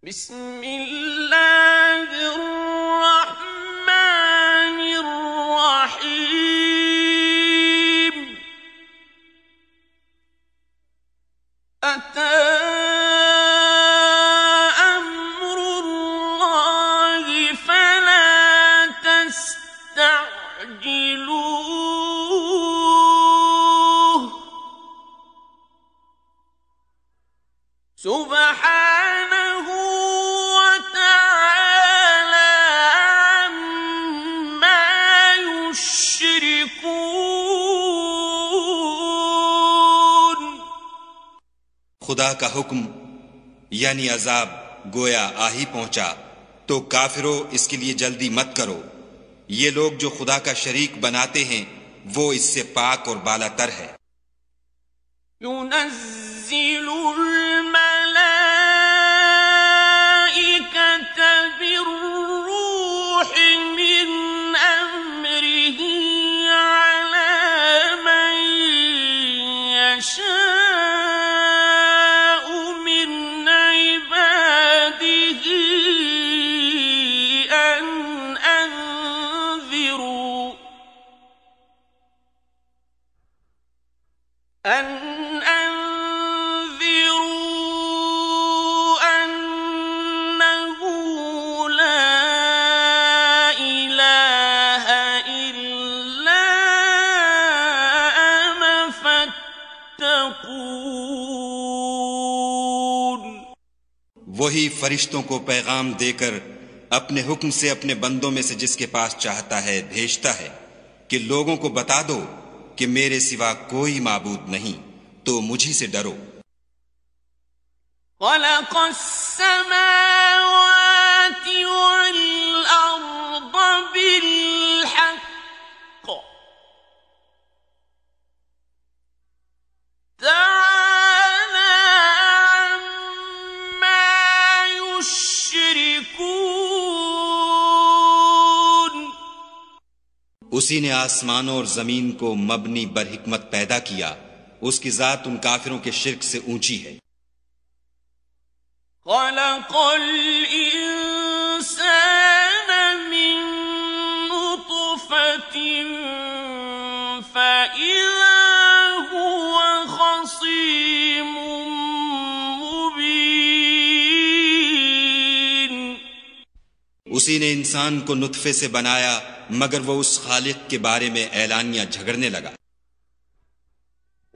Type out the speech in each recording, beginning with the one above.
बिस्मिल्लाहिर्रहमानिर्रहीम। अता अम्रुल्लाहि फला तस्तअजिलूह। सुब्हानहु व तआला अम्मा युश्रिकून। खुदा का हुक्म यानी अजाब गोया आ ही पहुंचा, तो काफिरों इसके लिए जल्दी मत करो। ये लोग जो खुदा का शरीक बनाते हैं वो इससे पाक और बालातर है। युनज़्ज़िलुल मलाइकता बिर्रूहि मिन अम्रिही अला मन यशाअ मिन इबादिही अन أنذروا أنه لا إله إلا أنا فاتقون। वही फरिश्तों को पैगाम देकर अपने हुक्म से अपने बंदों में से जिसके पास चाहता है भेजता है कि लोगों को बता दो कि मेरे सिवा कोई माबूद नहीं, तो मुझी से डरो। खलक़स समावाति वल अर्द बिल हक़्क़ तआला अम्मा युश्रिकून। उसी ने आसमानों और जमीन को मबनी बर हिकमत पैदा किया, उसकी जात उन काफिरों के शिर्क से ऊंची है। खलक़ल इंसान मिन नुत्फ़तिन फ़इज़ा हुवा ख़सीमुम मुबीन। उसी ने इंसान को नुत्फे से बनाया, मगर वो उस खालिक के बारे में ऐलानिया झगड़ने लगा।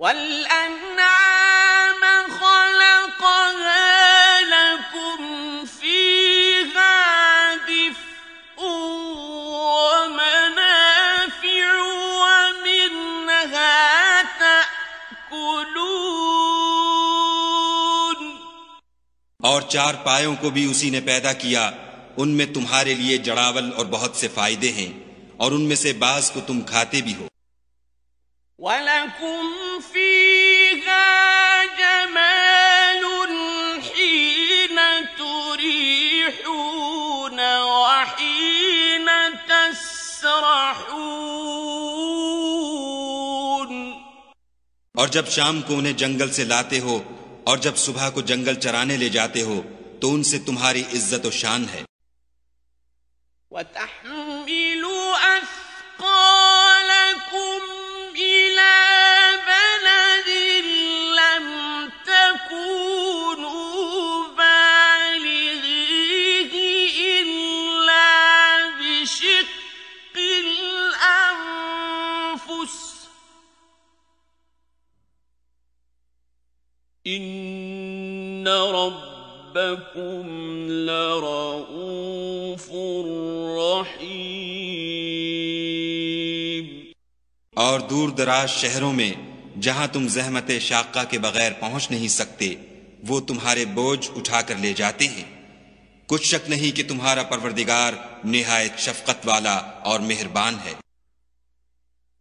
वल्अनआम खलक़हा लकुम फ़ीहा दिफ़्उन व मनाफ़िउ व मिन्हा तअकुलून। और चार पायों को भी उसी ने पैदा किया, उनमें तुम्हारे लिए जड़ावल और बहुत से फायदे हैं, और उनमें से बाज को तुम खाते भी हो। वलकुम फ़ीहा जमालुन हीन तुरीहून व हीन तस्रहून। और जब शाम को उन्हें जंगल से लाते हो और जब सुबह को जंगल चराने ले जाते हो, तो उनसे तुम्हारी इज्जत और शान है। वतहमिलु अस्क़ालकुम इला बलदिन लम तकूनू बालिग़ीहि इल्ला बिशिक़्क़िल अन्फ़ुस इन्न रब्बकुम लरऊफ़ुर रहीम। और दूर दराज शहरों में जहां तुम ज़हमत शाक़ा के बगैर पहुंच नहीं सकते, वो तुम्हारे बोझ उठाकर ले जाते हैं। कुछ शक नहीं कि तुम्हारा परवरदिगार निहायत शफकत वाला और मेहरबान है।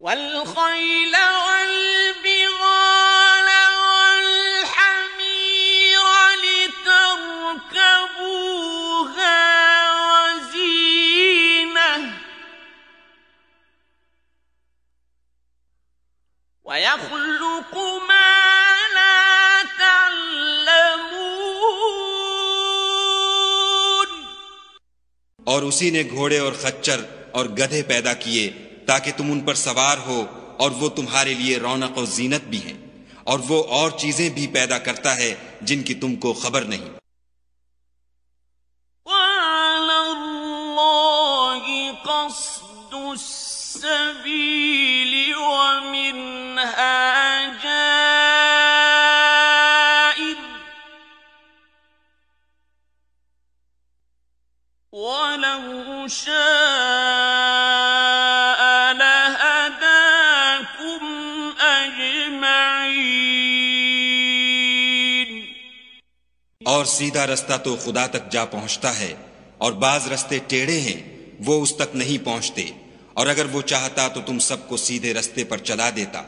वल खैल वल बिगाल वल हमीर लितरकबूहा वज़ीनह वयख्लुक़ु मा ला तअलमून। और उसी ने घोड़े और खच्चर और गधे पैदा किए ताकि तुम उन पर सवार हो, और वो तुम्हारे लिए रौनक और जीनत भी हैं, और वो और चीजें भी पैदा करता है जिनकी तुमको खबर नहीं। और सीधा रास्ता तो खुदा तक जा पहुंचता है, और बाज रास्ते टेढ़े हैं, वो उस तक नहीं पहुंचते, और अगर वो चाहता तो तुम सबको सीधे रास्ते पर चला देता।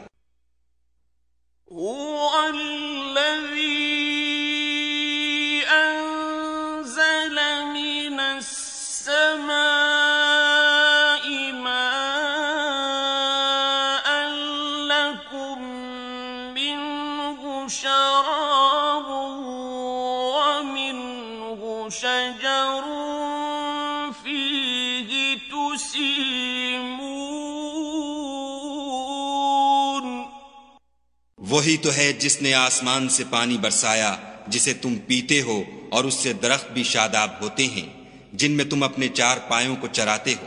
वही तो है जिसने आसमान से पानी बरसाया जिसे तुम पीते हो, और उससे दरख्त भी शादाब होते हैं जिनमें तुम अपने चार पायों को चराते हो।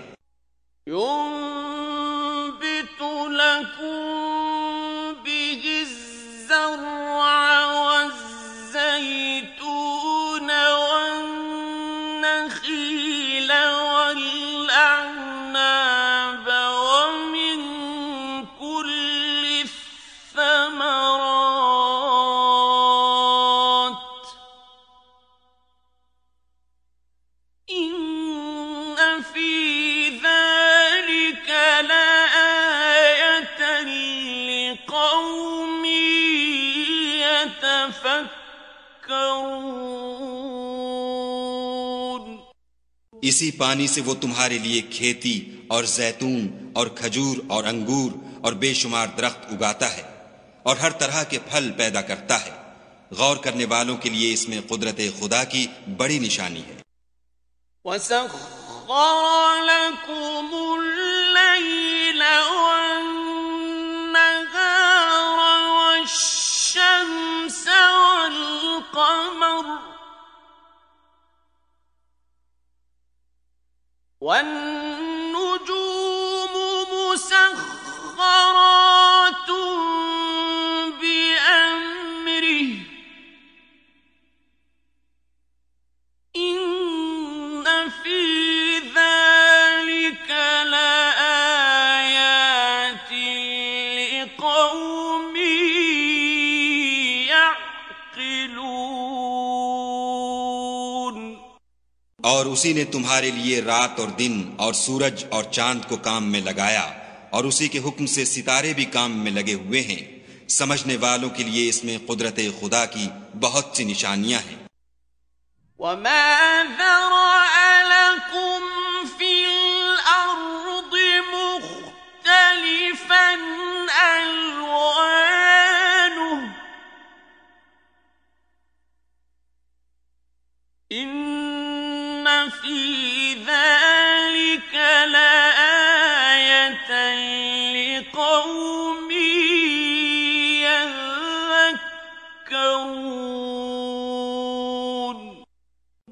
इसी पानी से वो तुम्हारे लिए खेती और जैतून और खजूर और अंगूर और बेशुमार दरख्त उगाता है, और हर तरह के फल पैदा करता है। गौर करने वालों के लिए इसमें कुदरत खुदा की बड़ी निशानी है। والنجوم مسخرات بأمره إن في ذلك لآيات لقوم يعقلون। और उसी ने तुम्हारे लिए रात और दिन और सूरज और चांद को काम में लगाया, और उसी के हुक्म से सितारे भी काम में लगे हुए हैं। समझने वालों के लिए इसमें कुदरत खुदा की बहुत सी निशानियां हैं।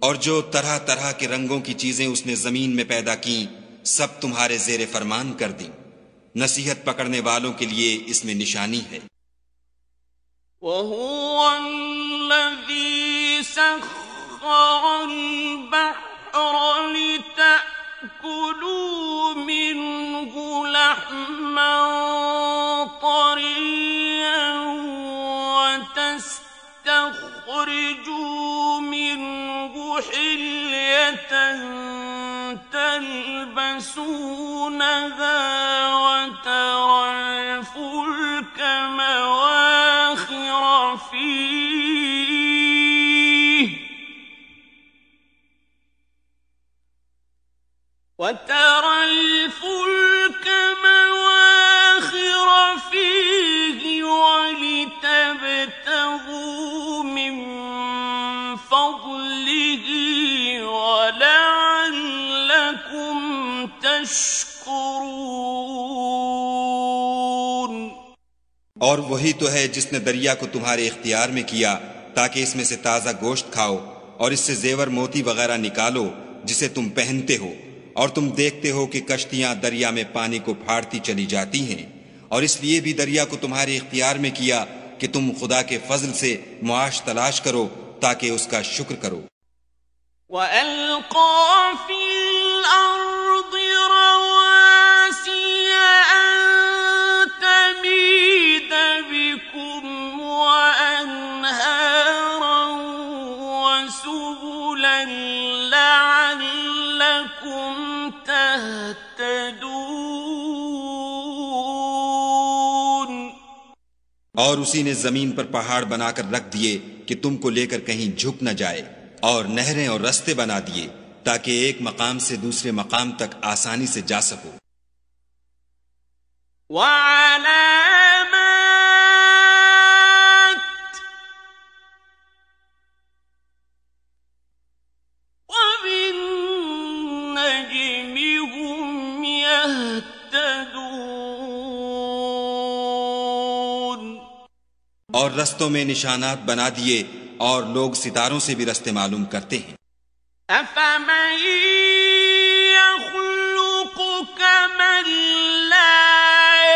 और जो तरह तरह के रंगों की चीजें उसने जमीन में पैदा की, सब तुम्हारे जेरे फरमान कर दी। नसीहत पकड़ने वालों के लिए इसमें निशानी है। تلبسونها وترى الفلك مواخر فيه ولتبتغوا من فضله ولعلكم تشكرون और वही तो है जिसने दरिया को तुम्हारे इख्तियार में किया ताकि इसमें से ताज़ा गोश्त खाओ और इससे जेवर मोती वगैरह निकालो जिसे तुम पहनते हो, और तुम देखते हो कि कश्तियां दरिया में पानी को फाड़ती चली जाती हैं, और इसलिए भी दरिया को तुम्हारे इख्तियार में किया कि तुम खुदा के फजल से मुआश तलाश करो ताकि उसका शुक्र करो। وألقى في الأرض رواسي أن تميد بكم وأنهارا وسبلا لعلكم تهتدون। और उसी ने जमीन पर पहाड़ बनाकर रख दिए कि तुमको लेकर कहीं झुक न जाए, और नहरें और रास्ते बना दिए ताकि एक मकाम से दूसरे मकाम तक आसानी से जा सको। وعلامات وبالنجم هم يهتدون। और रस्तों में निशानात बना दिए और लोग सितारों से भी रास्ते मालूम करते हैं। أفمن يخلق كمن لا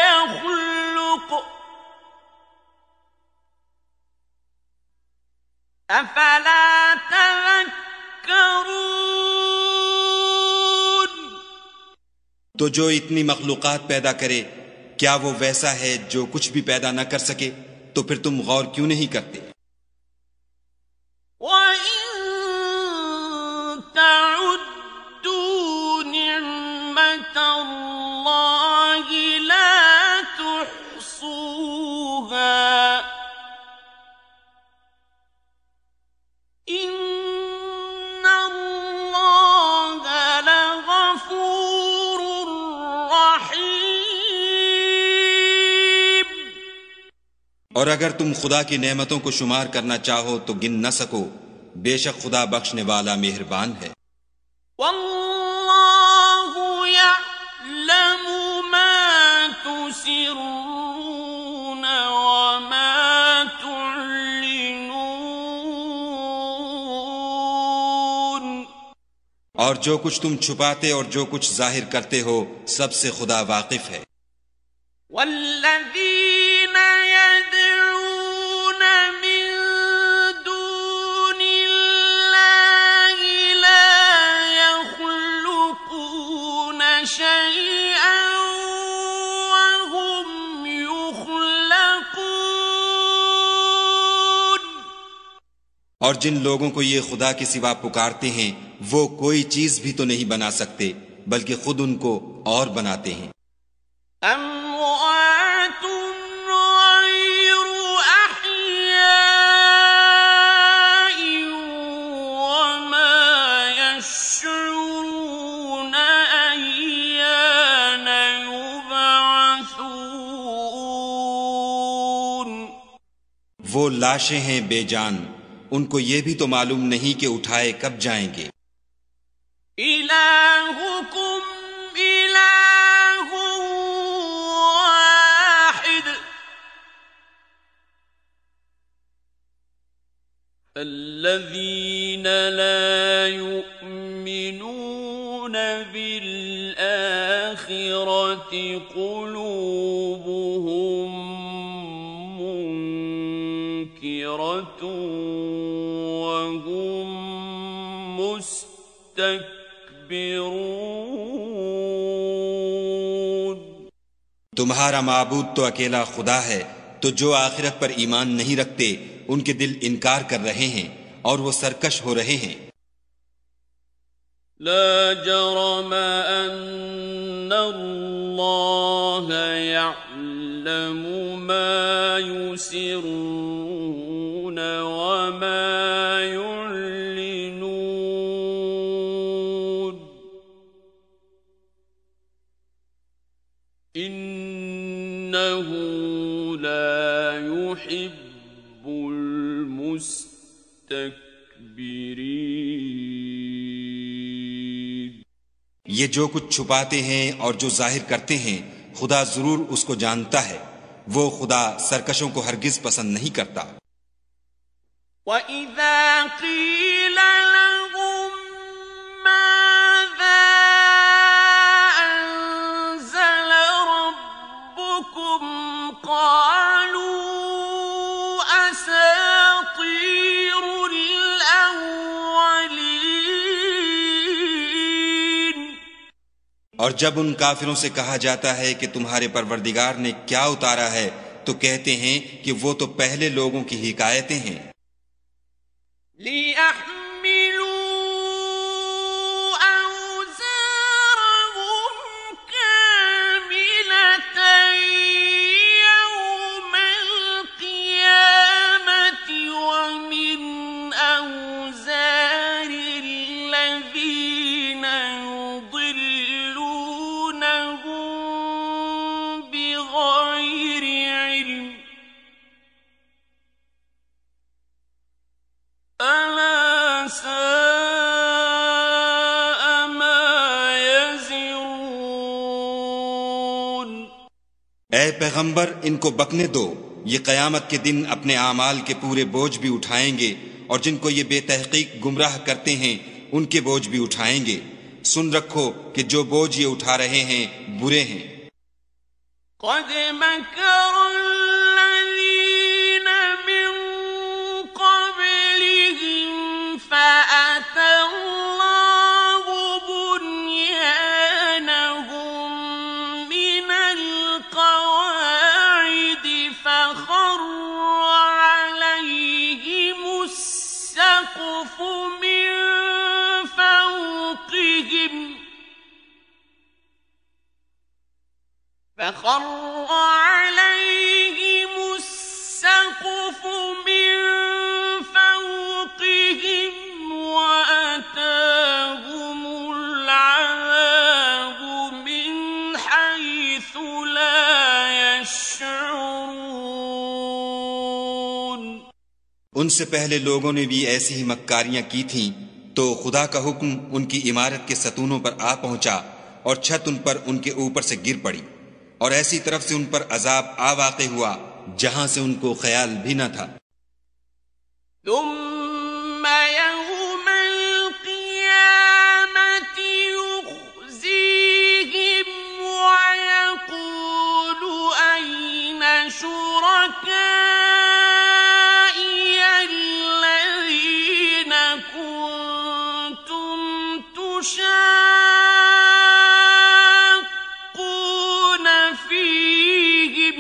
يخلق أفلا تذكرون। तो जो इतनी मखलूकात पैदा करे, क्या वो वैसा है जो कुछ भी पैदा न कर सके? तो फिर तुम गौर क्यों नहीं करते? وإن تعدوا نعمة الله لا تحصوها إن الله لغفور رحيم। और अगर तुम खुदा की नेमतों को शुमार करना चाहो तो गिन न सको, बेशक खुदा बख्शने वाला मेहरबान है। वल्लाहु यअलमु मा तुसिर्रून वमा तुअलिनून। और जो कुछ तुम छुपाते और जो कुछ जाहिर करते हो, सबसे खुदा वाकिफ है। वल्लज़ीन यदऊन मिन दूनिल्लाहि ला यख्लुकून शैअन वहुम युख्लकून। और जिन लोगों को ये खुदा के सिवा पुकारते हैं, वो कोई चीज भी तो नहीं बना सकते, बल्कि खुद उनको और बनाते हैं। أموات غير أحياء وما يشعرون أيان يبعثون। वो लाशें हैं बेजान, उनको ये भी तो मालूम नहीं कि उठाए कब जाएंगे। इलाहुकुम इलाहु वाहिद الذين لا يؤمنون بالآخرة قلوبهم منكرة وهم मुस्तकबिरून। तुम्हारा माबूद तो अकेला खुदा है, तो जो आखिरत पर ईमान नहीं रखते उनके दिल इनकार कर रहे हैं और वो सरकश हो रहे हैं। لا جرم أن الله يعلم ما يسرون وما يعلنون إنه لا يحب المستكبرين। ये जो कुछ छुपाते हैं और जो जाहिर करते हैं, खुदा जरूर उसको जानता है। वो खुदा सरकशों को हरगिज पसंद नहीं करता। وَإِذَا قِيلَ لَهُم مَّاذَا أَنزَلَ رَبُّكُمْ قَالُوا أَسَاطِيرُ الْأَوَّلِينَ। और जब उन काफिरों से कहा जाता है कि तुम्हारे परवरदिगार ने क्या उतारा है, तो कहते हैं कि वो तो पहले लोगों की हिकायतें हैं। لِيَحْمِلُوا أَوْزَارَهُمْ كَامِلَةً يَوْمَ الْقِيَامَةِ وَمِنْ أَوْزَارِ الَّذِينَ يُضِلُّونَهُم بِغَيْرِ عِلْمٍ ۗ أَلَا سَاءَ مَا يَزِرُونَ। ऐ पैगंबर, इनको बकने दो। ये कयामत के दिन अपने आमाल के पूरे बोझ भी उठाएंगे, और जिनको ये बेतहकीक गुमराह करते हैं उनके बोझ भी उठाएंगे। सुन रखो कि जो बोझ ये उठा रहे हैं बुरे हैं। قد مكر الذين من قبلهم فأتى الله بنيانهم من القواعد فخر عليهم السقف من فوقهم وأتاهم العذاب من حيث لا يشعرون। उनसे पहले लोगों ने भी ऐसी ही मक्कारियां की थीं, तो खुदा का हुक्म उनकी इमारत के सतूनों पर आ पहुंचा और छत उन पर उनके ऊपर से गिर पड़ी, और ऐसी तरफ से उन पर अजाब आ वाक़े हुआ जहां से उनको ख्याल भी न था। ثم يوم القيامة يخزيهم ويقول أين شركائي الذين كنتم تشاقون فيهم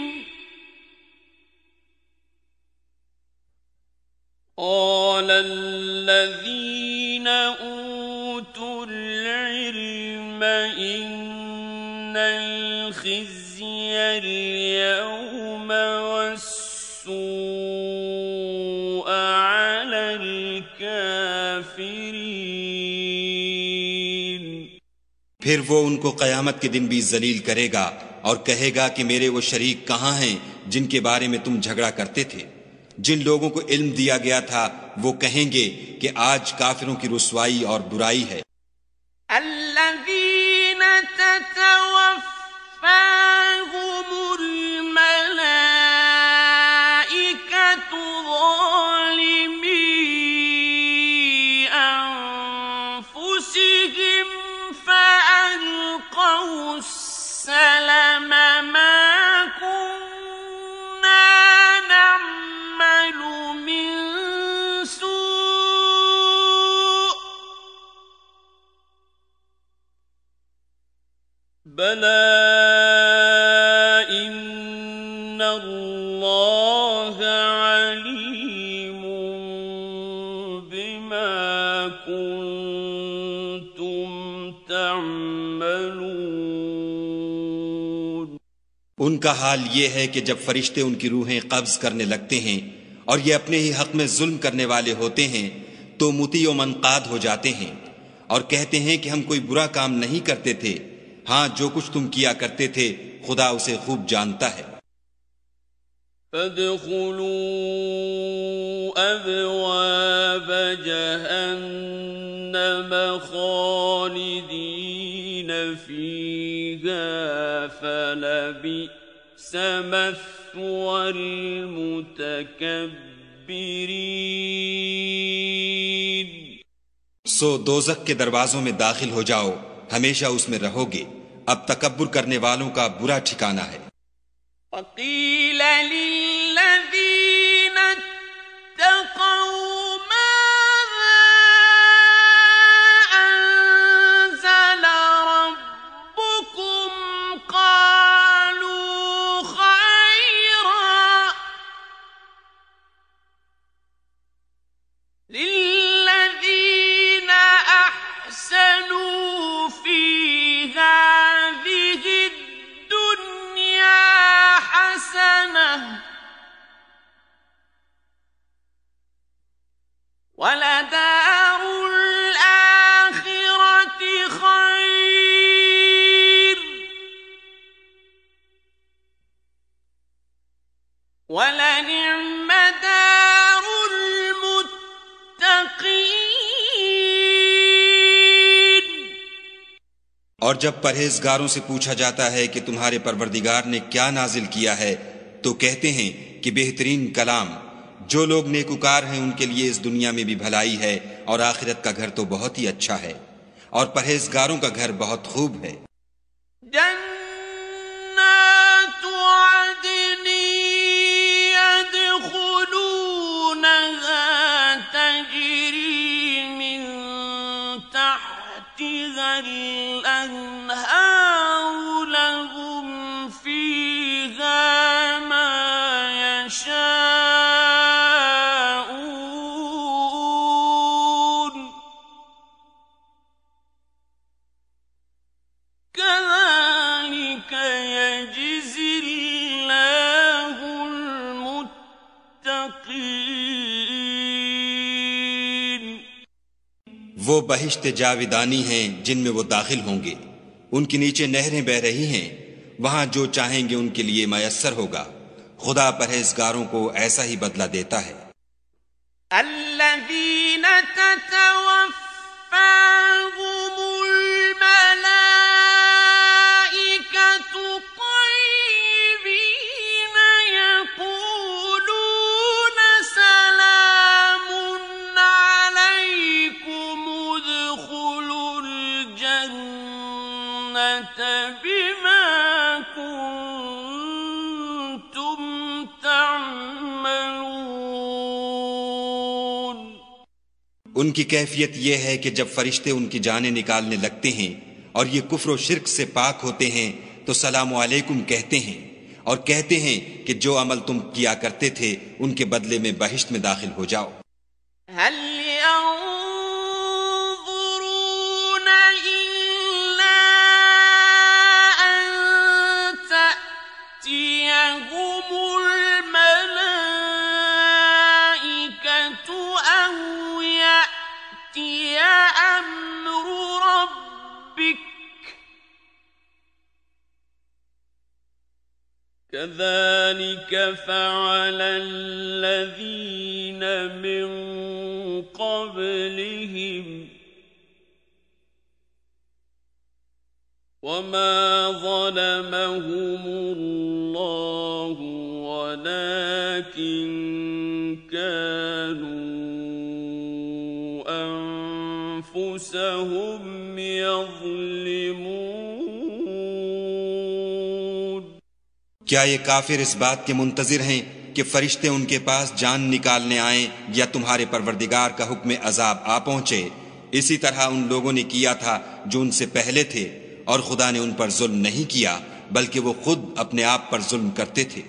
قال الذين أوتوا العلم إن الخزي اليوم والسوء على الكافرين। फिर वो उनको कयामत के दिन भी जलील करेगा और कहेगा कि मेरे वो शरीक कहाँ हैं जिनके बारे में तुम झगड़ा करते थे। जिन लोगों को इल्म दिया गया था वो कहेंगे कि आज काफिरों की रुसवाई और बुराई है। الذين تتوفاهم الملائكة ظالمي أنفسهم فألقوا السلم ما كنا نعمل من سوء بلى إن الله عليم بما كنتم تعملون। उनका हाल ये है कि जब फरिश्ते उनकी रूहें कब्ज करने लगते हैं और ये अपने ही हक में जुल्म करने वाले होते हैं, तो मुती व मनकाद हो जाते हैं और कहते हैं कि हम कोई बुरा काम नहीं करते थे। हाँ, जो कुछ तुम किया करते थे खुदा उसे खूब जानता है। فادخلوا أبواب جهنم خالدين فيها فلبئس مثوى المتكبرين सो दोजख के दरवाजों में दाखिल हो जाओ, हमेशा उसमें रहोगे। अब तकब्बुर करने वालों का बुरा ठिकाना है। وقيل للذين اتقوا ماذا أنزل ربكم قالوا خيرا للذين أحسنوا في هذه الدنيا حسنة ولدار الآخرة خير ولنعم دار المتقين। और जब परहेजगारों से पूछा जाता है कि तुम्हारे परवरदिगार ने क्या नाजिल किया है, तो कहते हैं कि बेहतरीन कलाम। जो लोग नेकुकार हैं उनके लिए इस दुनिया में भी भलाई है और आखिरत का घर तो बहुत ही अच्छा है, और परहेजगारों का घर बहुत खूब है। जन्नातु अदन यदखुलूनहा तजरी मिन तहतिहल अन्हारु लहुम फीहा मा यशाऊन कज़ालिक यजज़िल्लाहुल मुत्तक़ीन। वो बहिश्त जाविदानी हैं जिनमें वो दाखिल होंगे, उनके नीचे नहरें बह रही हैं, वहां जो चाहेंगे उनके लिए मयस्सर होगा। खुदा परहेजगारों को ऐसा ही बदला देता है। الذين تتوفاهم الملائكة طيبين يقولون سلام عليكم ادخلوا الجنة بما كنتم تعملون। उनकी कैफियत यह है कि जब फरिश्ते उनकी जानें निकालने लगते हैं और ये कुफ्र और शिर्क से पाक होते हैं तो सलाम अलैकुम कहते हैं और कहते हैं कि जो अमल तुम किया करते थे उनके बदले में बहिश्त में दाखिल हो जाओ। هل ينظرون إلا أن تأتيهم الملائكة أو يأتي أمر ربك كذلك فعل الذين من قبلهم وما ظلمهم الله ولكن كانوا أنفسهم يظلمون। क्या ये काफिर इस बात के मुंतजिर हैं कि फरिश्ते उनके पास जान निकालने आए या तुम्हारे परवरदिगार का हुक्म अजाब आ पहुंचे? इसी तरह उन लोगों ने किया था जो उनसे पहले थे, और खुदा ने उन पर जुल्म नहीं किया बल्कि वो खुद अपने आप पर जुल्म करते थे।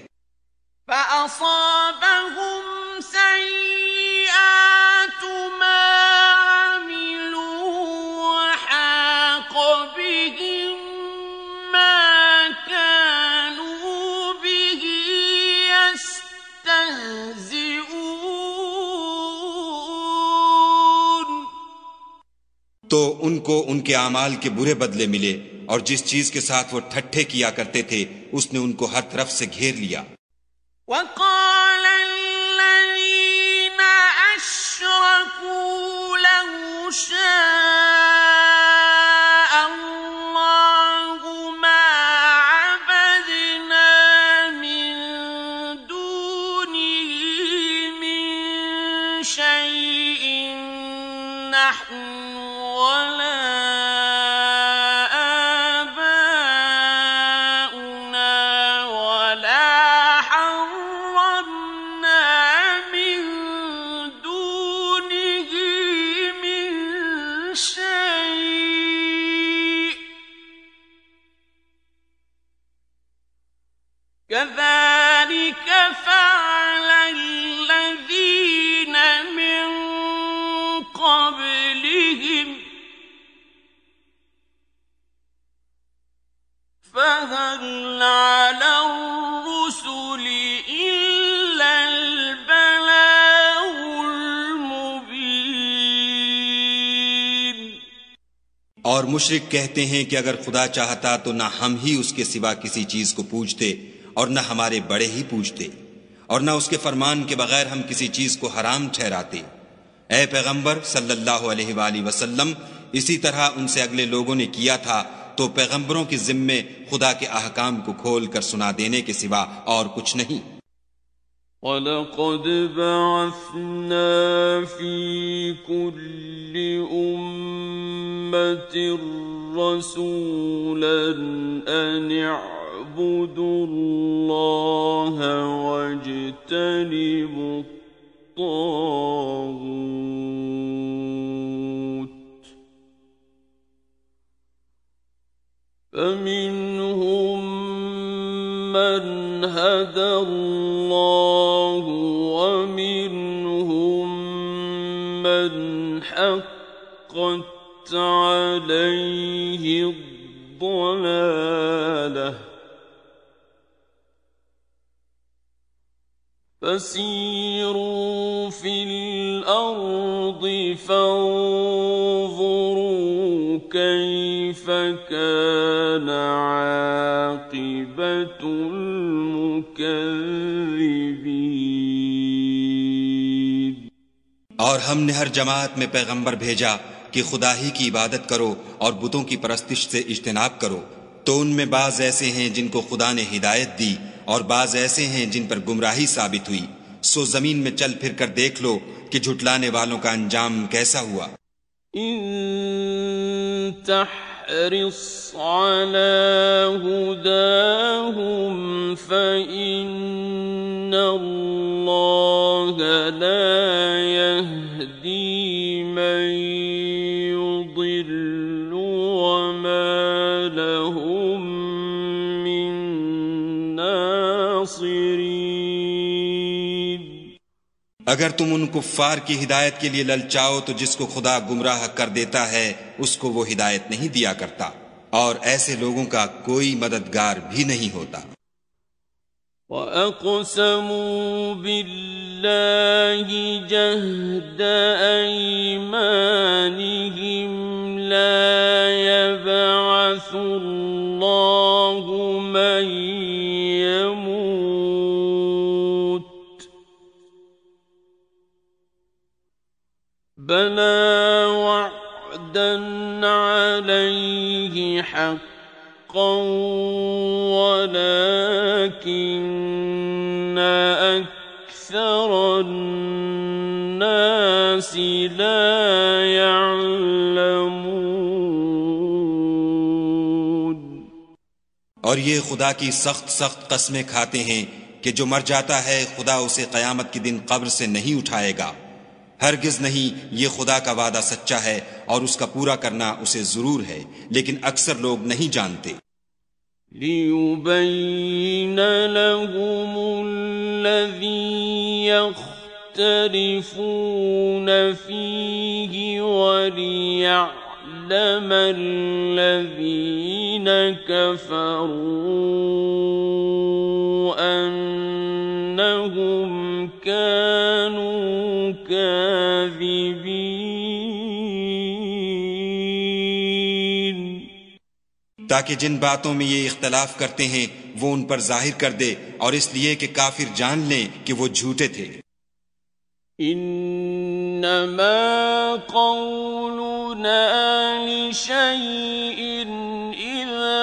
فأصابهم سيئات ما عملوا وحاق بهم ما كانوا به يستهزئون। तो उनको उनके आमाल के बुरे बदले मिले, और जिस चीज के साथ वो ठट्ठे किया करते थे उसने उनको हर तरफ से घेर लिया। وقال الذين أشركوا لو شاء الله ولا آباؤنا ولا حرمنا من دونه من شيء كذلك فعل الذين من قبلهم فهل على الرسل إلا البلاغ المبين। और मुशरिक कहते हैं कि अगर खुदा चाहता तो न हम ही उसके सिवा किसी चीज को पूजते और न हमारे बड़े ही पूजते और न उसके फरमान के बगैर हम किसी चीज को हराम ठहराते। ऐ पैगंबर सल्लल्लाहु अलैहि वसल्लम, इसी तरह उनसे अगले लोगों ने किया था, तो पैगंबरों की जिम्मे खुदा के अहकाम को खोल कर सुना देने के सिवा और कुछ नहीं। वलक़द बअस्ना फी कुल्लि उम्मतिर रसूलन अन इअ्बुदुल्लाह वज्तनिबुत तागूत فمنهم من هدى الله ومنهم من حقت عليه الضلالة فسيروا في الأرض فانظروا كيف كان عاقبة المكذبين। और हमने हर जमात में पैगंबर भेजा कि खुदा ही की इबादत करो और बुतों की परस्तिश से इज्तिनाब करो, तो उनमें बाज ऐसे हैं जिनको खुदा ने हिदायत दी और बाज ऐसे हैं जिन पर गुमराही साबित हुई। सो जमीन में चल फिर कर देख लो कि झुटलाने वालों का अंजाम कैसा हुआ। इन तहरिस अला हुदाहुम फइन्नल्लाह ला यहदी मन युदिल्लु वमा लहुम मिन नासिरीन। अगर तुम उन कुफ्फार की हिदायत के लिए ललचाओ तो जिसको खुदा गुमराह कर देता है उसको वो हिदायत नहीं दिया करता, और ऐसे लोगों का कोई मददगार भी नहीं होता। وَأَقْسَمُوا بِاللَّهِ جَهْدَ أَيْمَانِهِمْ لَا يَبْعَثُ اللَّهُ مَن يَمُوتُ بَلَى وَعْدًا عَلَيْهِ حَقًّا ولكن أكثر الناس لا يعلمون। और ये खुदा की सख्त सख्त कस्में खाते हैं कि जो मर जाता है खुदा उसे क़यामत के दिन कब्र से नहीं उठाएगा। हरगिज नहीं, ये खुदा का वादा सच्चा है और उसका पूरा करना उसे जरूर है, लेकिन अक्सर लोग नहीं जानते। लियुबय्यिन लहुम الذي يختلفون فيه وليعلم الذين كفروا أنهم كانوا كاذبين ताकि जिन बातों में ये इख्तलाफ करते हैं वो उन पर जाहिर कर दे, और इसलिए कि काफिर जान लें कि वो झूठे थे। इन्नमा क़ौलुना लिशैइन इज़ा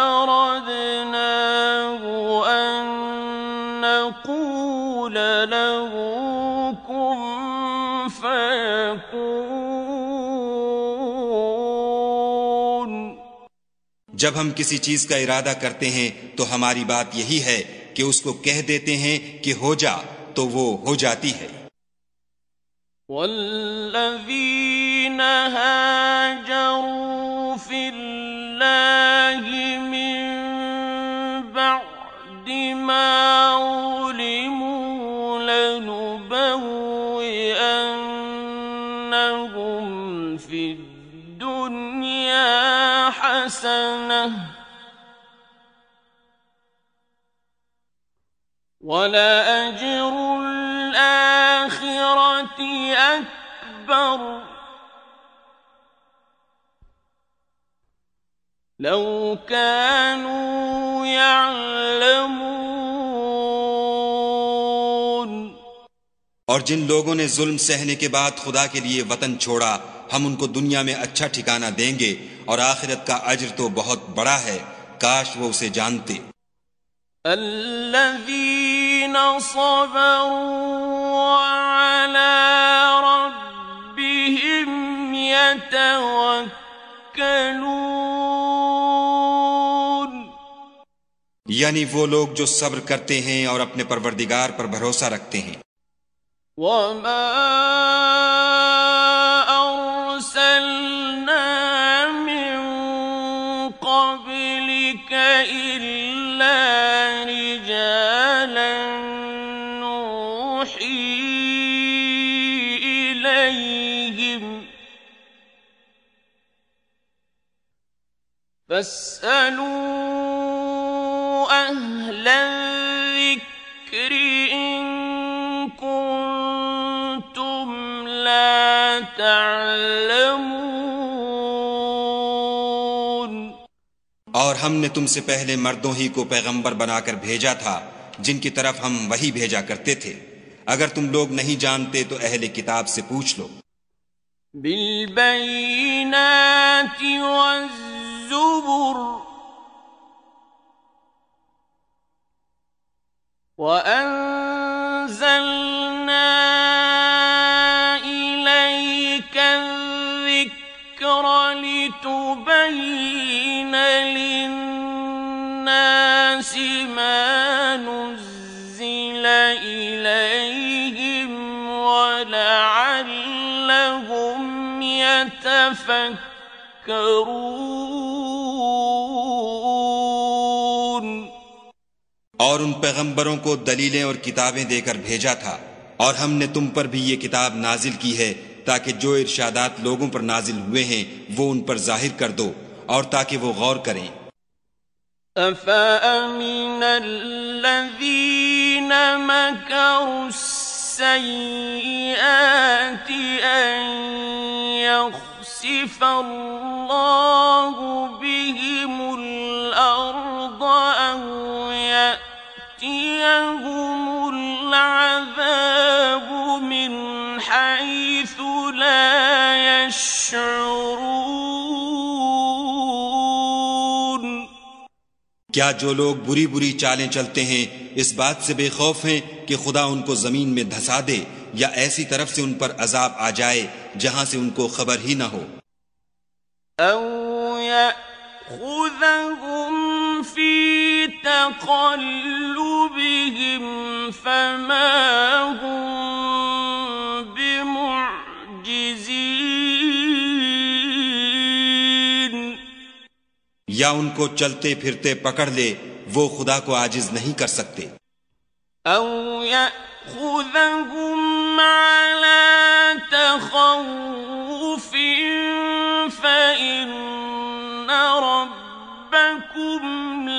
अरदनाहु अन नक़ूल लहु कुन फ़यकून जब हम किसी चीज का इरादा करते हैं तो हमारी बात यही है कि उसको कह देते हैं कि हो जा, तो वो हो जाती है। वल्लज़ीन हाजरू फिल्लाहि मिन बअदि मा उलिमू लनुबव्विअन्नहुम फिद्दुन्या हसनह वलअज्रुल आखिरति अकबर लौ कानू यअलमून। और जिन लोगों ने जुल्म सहने के बाद खुदा के लिए वतन छोड़ा, हम उनको दुनिया में अच्छा ठिकाना देंगे और आखिरत का अज्र तो बहुत बड़ा है, काश वो उसे जानते। अल्लज़ीना सबरू अला रब्बिहिम यतवक्कलून, यानी वो लोग जो सब्र करते हैं और अपने परवरदिगार पर भरोसा रखते हैं। वमा अर्सलना मिन क़ब्लिक इल्ला रिजालन नूही इलैहिम फस्अलू अहला ज़िक्रि इन कुन्तुम ला तअलमून। और हमने तुमसे पहले मर्दों ही को पैगंबर बनाकर भेजा था, जिनकी तरफ हम वही भेजा करते थे। अगर तुम लोग नहीं जानते तो अहले किताब से पूछ लो। बिलबय्यिनाति वज़्ज़ुबुर वअन्ज़लना इलैका الذِّक्र लितुबय्यिन लिन्नास मा नुज़्ज़िल इलैहिम वलअल्लहुम यतफक्करून। और उन पैगंबरों को दलीलें और किताबें देकर भेजा था, और हमने तुम पर भी ये किताब नाजिल की है ताकि जो इरशादात लोगों पर नाजिल हुए हैं वो उन पर जाहिर कर दो, और ताकि वो गौर करें। अफ़अमिनल्लज़ीन मकरुस्सय्यिआति अन यख़सिफ़ल्लाहु बिहिमुल अर्द अव यअतियहुमुल अज़ाबु मिन हैसु ला यशऊरून। क्या जो लोग बुरी बुरी चालें चलते हैं इस बात से बेखौफ हैं कि खुदा उनको जमीन में धंसा दे, या ऐसी तरफ से उन पर अजाब आ जाए जहां से उनको खबर ही न हो। औ यअख़ुज़हुम फ़ी तक़ल्लुबिहिम फ़मा हुम बिमुअजिज़ीन। या उनको चलते फिरते पकड़ ले, वो खुदा को आजिज नहीं कर सकते। औ यअख़ुज़हुम अला तख़व्वुफ़िन फ़इन्न रब्बकुम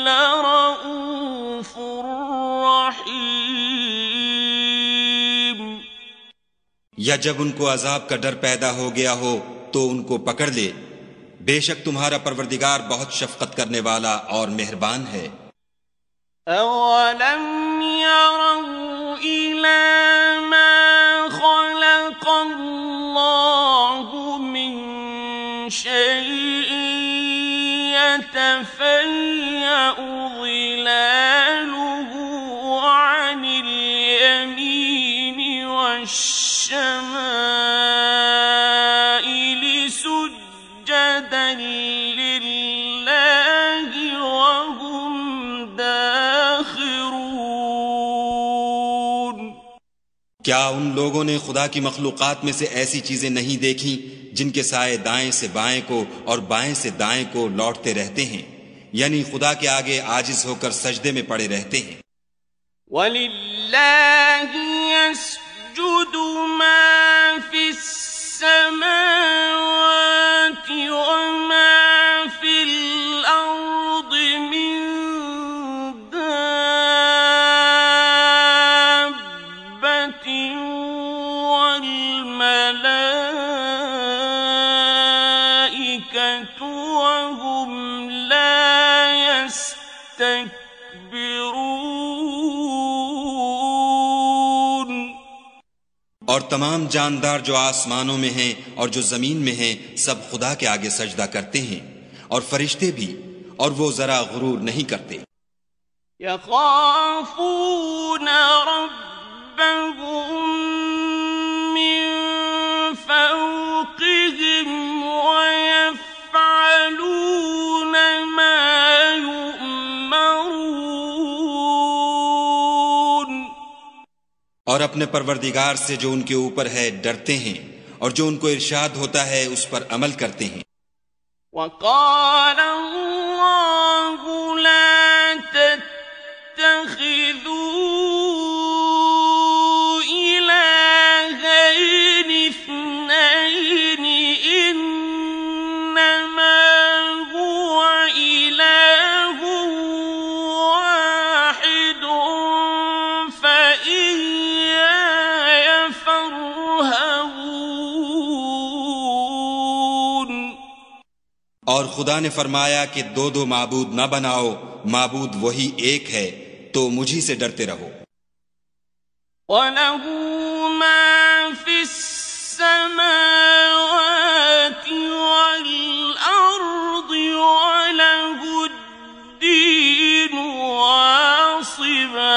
लरऊफ़ुर रहीम। या जब उनको अजाब का डर पैदा हो गया हो तो उनको पकड़ ले, बेशक तुम्हारा परवरदिगार बहुत शफकत करने वाला और मेहरबान है। अवलम यरौ इला मा खलक़ल्लाहु मिन शैइन यतफ़य्यअु ज़िलालुहु अनिल यमीनि वश्शमाइलि सुज्जदन लिल्लाहि क्या उन लोगों ने खुदा की मखलूकात में से ऐसी चीजें नहीं देखी जिनके साए दाएं से बाएं को और बाएं से दाएं को लौटते रहते हैं, यानी खुदा के आगे आजिज होकर सजदे में पड़े रहते हैं। वलिल्लाहि यस्जुदु मा फिस समावाति व मा फिल अर्दि मिन दाब्बतिन वल मलाइकतु व हुम ला यस्तकबिरून। और तमाम जानदार जो आसमानों में हैं और जो जमीन में हैं सब खुदा के आगे सजदा करते हैं, और फरिश्ते भी, और वो जरा गुरूर नहीं करते। यखाफून रब्बहुम मिन फौक़िहिम व यफ़अलून मा यु'मरून। और अपने परवरदिगार से जो उनके ऊपर है डरते हैं, और जो उनको इरशाद होता है उस पर अमल करते हैं। वक़ाल अल्लाहु ला तत्तखिज़ू इलाहैनि इस्नैनि इन्नमा हुव इलाहुन वाहिदुन फ़इय्याय फ़र्हबून। और खुदा ने फरमाया कि दो दो माबूद न बनाओ, माबूद वही एक है, तो मुझी से डरते रहो। वलहु मा फिस समावाति वल अर्दि वलहुद्दीनु वासिबा।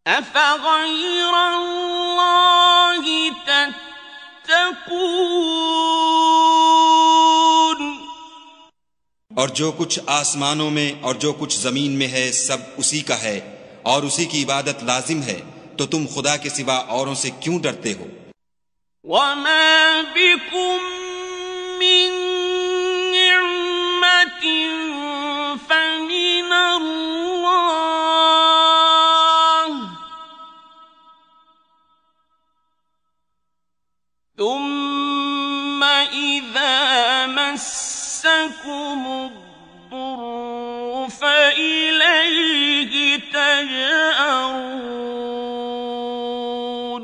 अफ़ग़ैरल्लाहि तत्तक़ून। और जो कुछ आसमानों में और जो कुछ जमीन में है सब उसी का है, और उसी की इबादत लाजिम है, तो तुम खुदा के सिवा औरों से क्यों डरते हो? वमा बिकुम मिन निअमतिन फमिनल्लाह तुम्मा इज़ा मस्सकुमुद्दुर्रु फ़इलैहि तजअरून।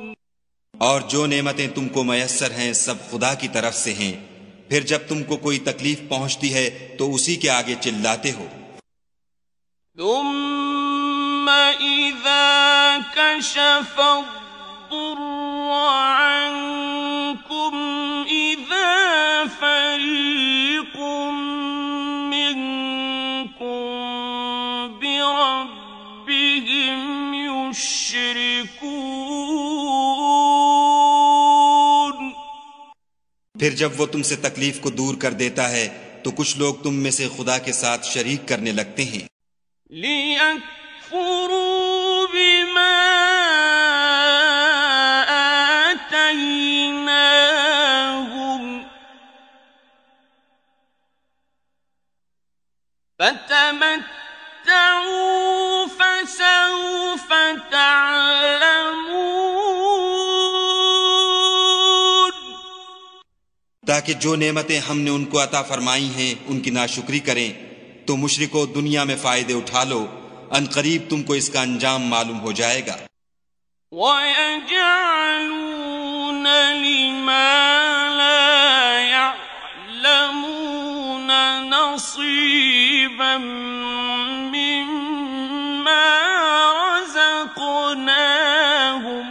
और जो नेमतें तुमको मयस्सर हैं सब खुदा की तरफ से हैं, फिर जब तुमको कोई तकलीफ पहुंचती है तो उसी के आगे चिल्लाते हो। तुम्मा इज़ा कशफ़द्दुर्रु अन्कुम इज़ा फ़रीक़ुम मिनकुम बिरब्बिहिम युश्रिकून। फिर जब वो तुमसे तकलीफ को दूर कर देता है तो कुछ लोग तुम में से खुदा के साथ शरीक करने लगते हैं। लियकफुरू बिमा आतैनाहुम फतमत्तऊ फसौफ तअलमून। ताकि जो नेमतें हमने उनको अता फरमाई हैं उनकी नाशुक्री करें, तो मुशरिको दुनिया में फायदे उठा लो, अनकरीब तुमको इसका अंजाम मालूम हो जाएगा। वयजअलून लिमा ला यअलमून नसीबन मिम्मा रज़क़नाहुम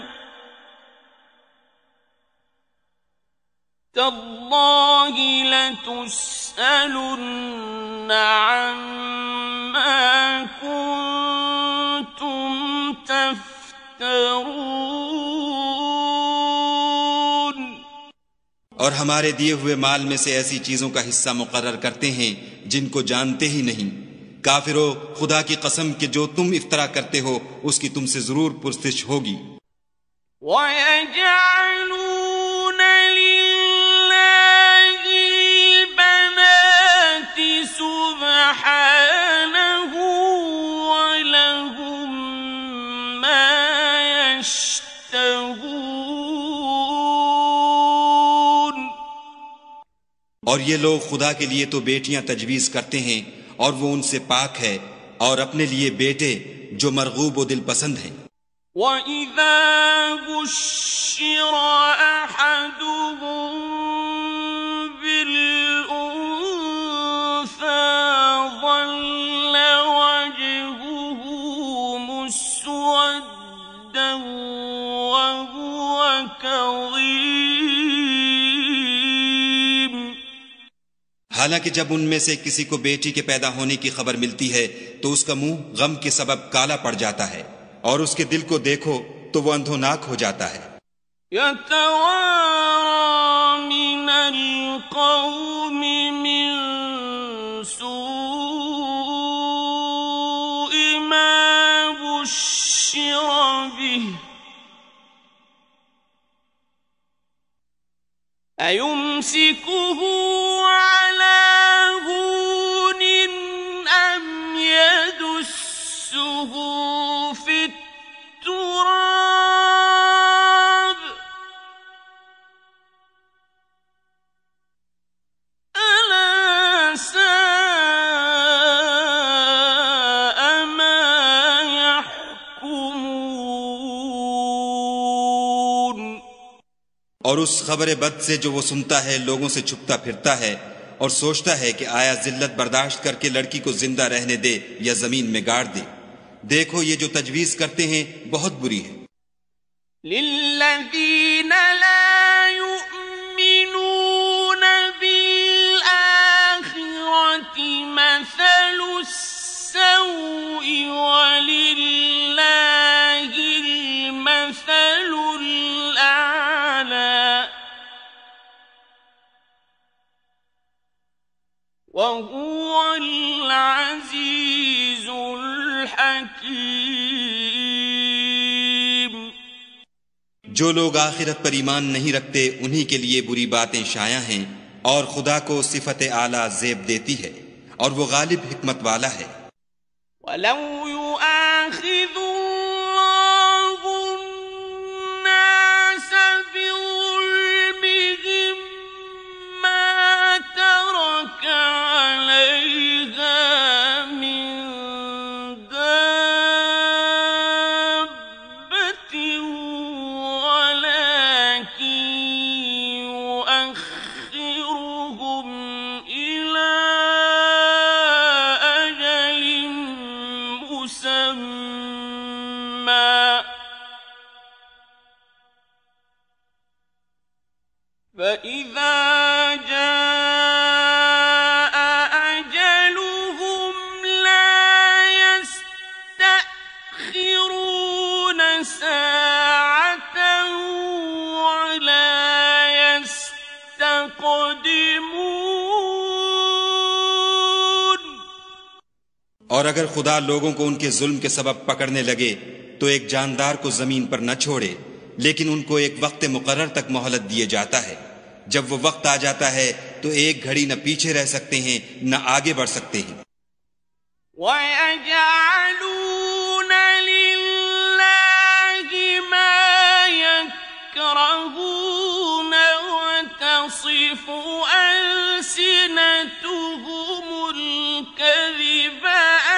तल्लाहि लतुस्अलुन्न अम्मा कुन्तुम तफ्तरून। और हमारे दिए हुए माल में से ऐसी चीजों का हिस्सा मुकर्रर करते हैं जिनको जानते ही नहीं, काफिरो, खुदा की कसम कि जो तुम इफ्तरा करते हो उसकी तुमसे जरूर पुरस्तिश होगी। وَيَجْعَلُونَ لِلَّهِ الْبَنَاتِ سُبْحَانَهُ وَلَهُم مَّا يَشْتَهُونَ। और ये लोग खुदा के लिए तो बेटियां तजवीज करते हैं और वो उनसे पाक है, और अपने लिए बेटे जो मरगूब व दिल पसंद हैं। وَإِذَا بُشِّرَ أَحَدُهُم بِالْأُنثَىٰ ظَلَّ وَجْهُهُ مُسْوَدًّا وَهُوَ كَظِيمٌ। हालांकि जब उनमें से किसी को बेटी के पैदा होने की खबर मिलती है तो उसका मुंह गम के सबब काला पड़ जाता है, और उसके दिल को देखो तो वो अंधोनाक हो जाता है। يَتَوَارَىٰ مِنَ الْقَوْمِ مِن سُوءِ مَا بُشِّرَ بِهِ أَيُمْسِكُهُ عَلَىٰ هُونٍ أَمْ يَدُسُّهُ فِي التُّرَابِ أَلَا سَاءَ مَا يَحْكُمُونَ۔ और उस खबर बद से जो वो सुनता है, लोगों से छुपता फिरता है और सोचता है कि आया जिल्लत बर्दाश्त करके लड़की को जिंदा रहने दे या जमीन में गाड़ दे। देखो ये जो तजवीज करते हैं बहुत बुरी है। لِلَّذِينَ لَا يُؤْمِنُونَ بِالْآخِرَةِ مَثَلُ السَّوْءِ وَلِلَّهِ الْمَثَلُ الْأَعْلَى وَهُوَ الْعَزِيزُ الْحَكِيمُ۔ जो लोग आखिरत पर ईमान नहीं रखते उन्हीं के लिए बुरी बातें शाया हैं, और खुदा को सिफत आला जेब देती है, और वो गालिब हिकमत वाला है। وَلَوْ يُؤَاخِذُ اللَّهُ النَّاسَ بِظُلْمِهِم مَّا تَرَكَ عَلَيْهَا مِن دَابَّةٍ وَلَٰكِن يُؤَخِّرُهُمْ إِلَىٰ أَجَلٍ مُّسَمًّى فَإِذَا جَاءَ أَجَلُهُمْ لَا يَسْتَأْخِرُونَ سَاعَةً وَلَا يَسْتَقْدِمُونَ۔ और अगर खुदा लोगों को उनके जुल्म के सबब पकड़ने लगे तो एक जानदार को जमीन पर न छोड़े, लेकिन उनको एक वक्त मुकर्रर तक मोहलत दिए जाता है। जब वो वक्त आ जाता है तो एक घड़ी न पीछे रह सकते हैं न आगे बढ़ सकते हैं। وَيَجْعَلُونَ لِلَّهِ مَا يَكْرَهُونَ وَتَصِفُ أَلْسِنَتُهُمُ الْكَذِبَ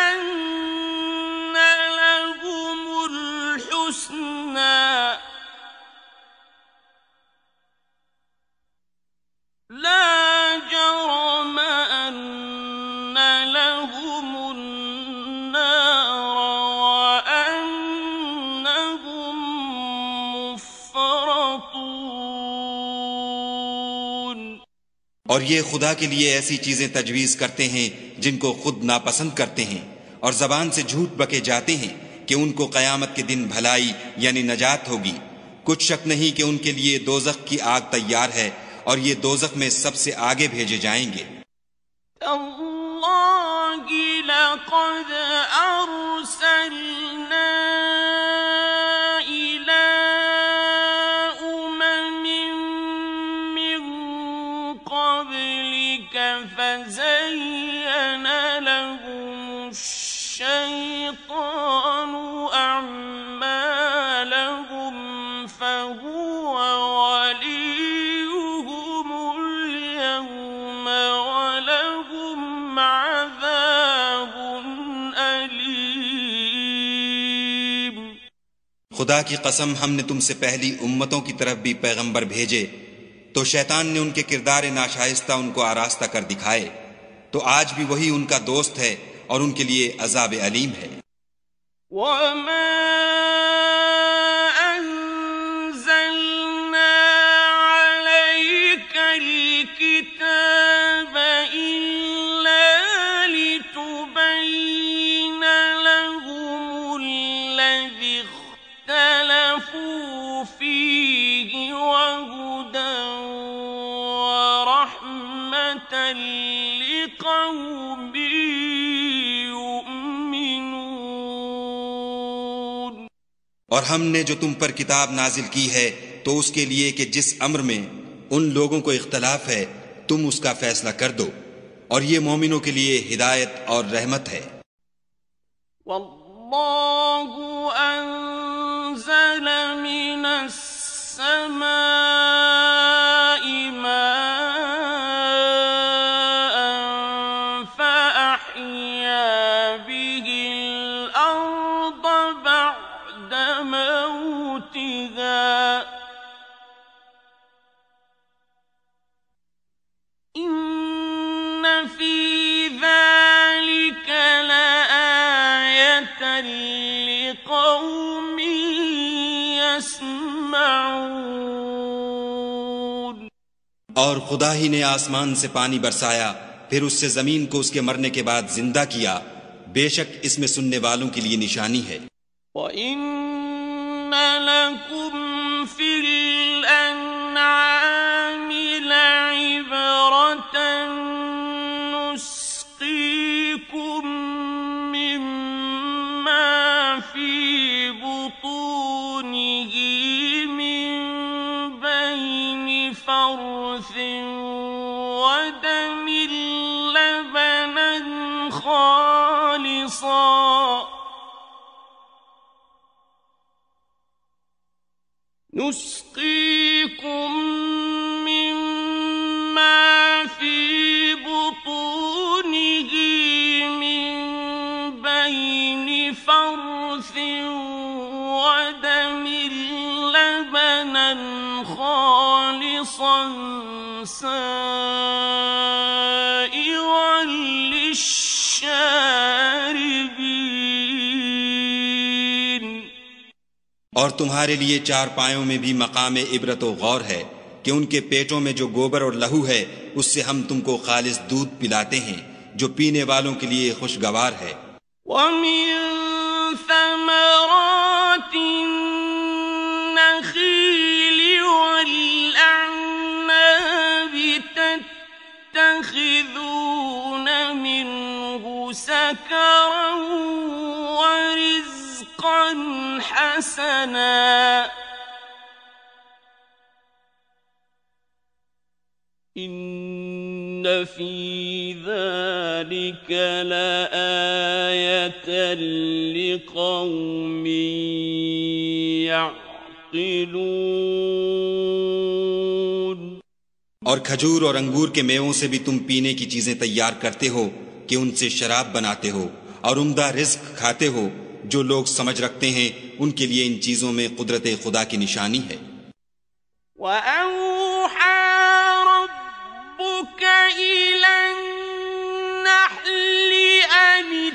أَنَّ لَهُمُ الْحُسْنَىٰ لَا جَرَمَ أَنَّ لَهُمُ النَّارَ وَأَنَّهُم مُّفْرَطُونَ۔ और ये खुदा के लिए ऐसी चीजें तजवीज करते हैं जिनको खुद नापसंद करते हैं, और जबान से झूठ बके जाते हैं कि उनको कयामत के दिन भलाई यानी नजात होगी। कुछ शक नहीं कि उनके लिए दोजख की आग तैयार है, और ये दोजख में सबसे आगे भेजे जाएंगे। تَاللَّهِ لَا لقد أرسلنا إلى أمم من قبلك فزين لهم الشيطان أعمالهم فهو وليهم اليوم ولهم عذاب أليم। खुदा की कसम, हमने तुमसे पहली उम्मतों की तरफ भी पैगंबर भेजे, तो शैतान ने उनके किरदार नाशाइस्ता उनको आरास्ता कर दिखाए, तो आज भी वही उनका दोस्त है और उनके लिए अजाब अलीम है। وما أنزلنا عليك الكتاب إلا لتبين لهم الذي اختلفوا فيه وهدى ورحمة لقوم يؤمنون। और हमने जो तुम पर किताब नाजिल की है तो उसके लिए कि जिस अम्र में उन लोगों को इख्तलाफ है तुम उसका फैसला कर दो, और ये मोमिनों के लिए हिदायत और रहमत है। والله أنزل من السماء ماء فأحيا به الأرض بعد موتها إن في ذلك لآية لقوم يسمعون। और खुदा ही ने आसमान से पानी बरसाया, फिर उससे जमीन को उसके मरने के बाद जिंदा किया, बेशक इसमें सुनने वालों के लिए निशानी है। وَإِنَّ لَكُمْ فِي الْأَنْعَامِ لَعِبْرَةً نُسْقِيكُم مِّمَّا فِي بُطُونِهِ مِن بَيْنِ فَرْثٍ ودم لبنا خالصا نسقيكم مما في بطونه من بين فرث ودم لبنا خالصا سائغا للشاربين। और तुम्हारे लिए चारपायों में भी मकाम इबरत व गौर है कि उनके पेटों में जो गोबर और लहू है उससे हम तुमको खालिस दूध पिलाते हैं जो पीने वालों के लिए खुशगवार है। ومن ثمرات النخيل والأعناب تتخذون منه سكرا ورزقا حسنا إن في ذلك لآية لقوم يعقلون। और खजूर और अंगूर के मेवों से भी तुम पीने की चीजें तैयार करते हो कि उनसे शराब बनाते हो और उम्दा रिज्क खाते हो। जो लोग समझ रखते हैं उनके लिए इन चीजों में कुदरत खुदा की निशानी है। وأوحى ربك إلى النحل أن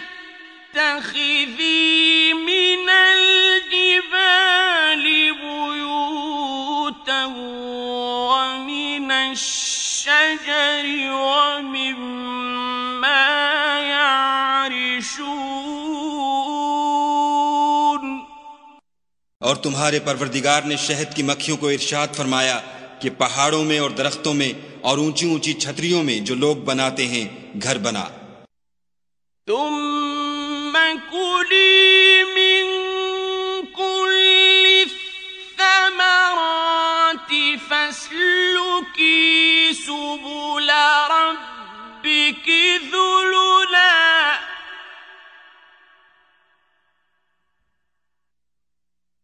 اتخذي من الجبال بيوتا ومن الشجر ومما يعرشون। और तुम्हारे परवरदिगार ने शहद की मक्खियों को इरशाद फरमाया कि पहाड़ों में और दरख्तों में और ऊंची ऊंची छतरियों में जो लोग बनाते हैं घर बना। तुम فكلي من كل الثمرات فاسلكي سبل ربك ذللا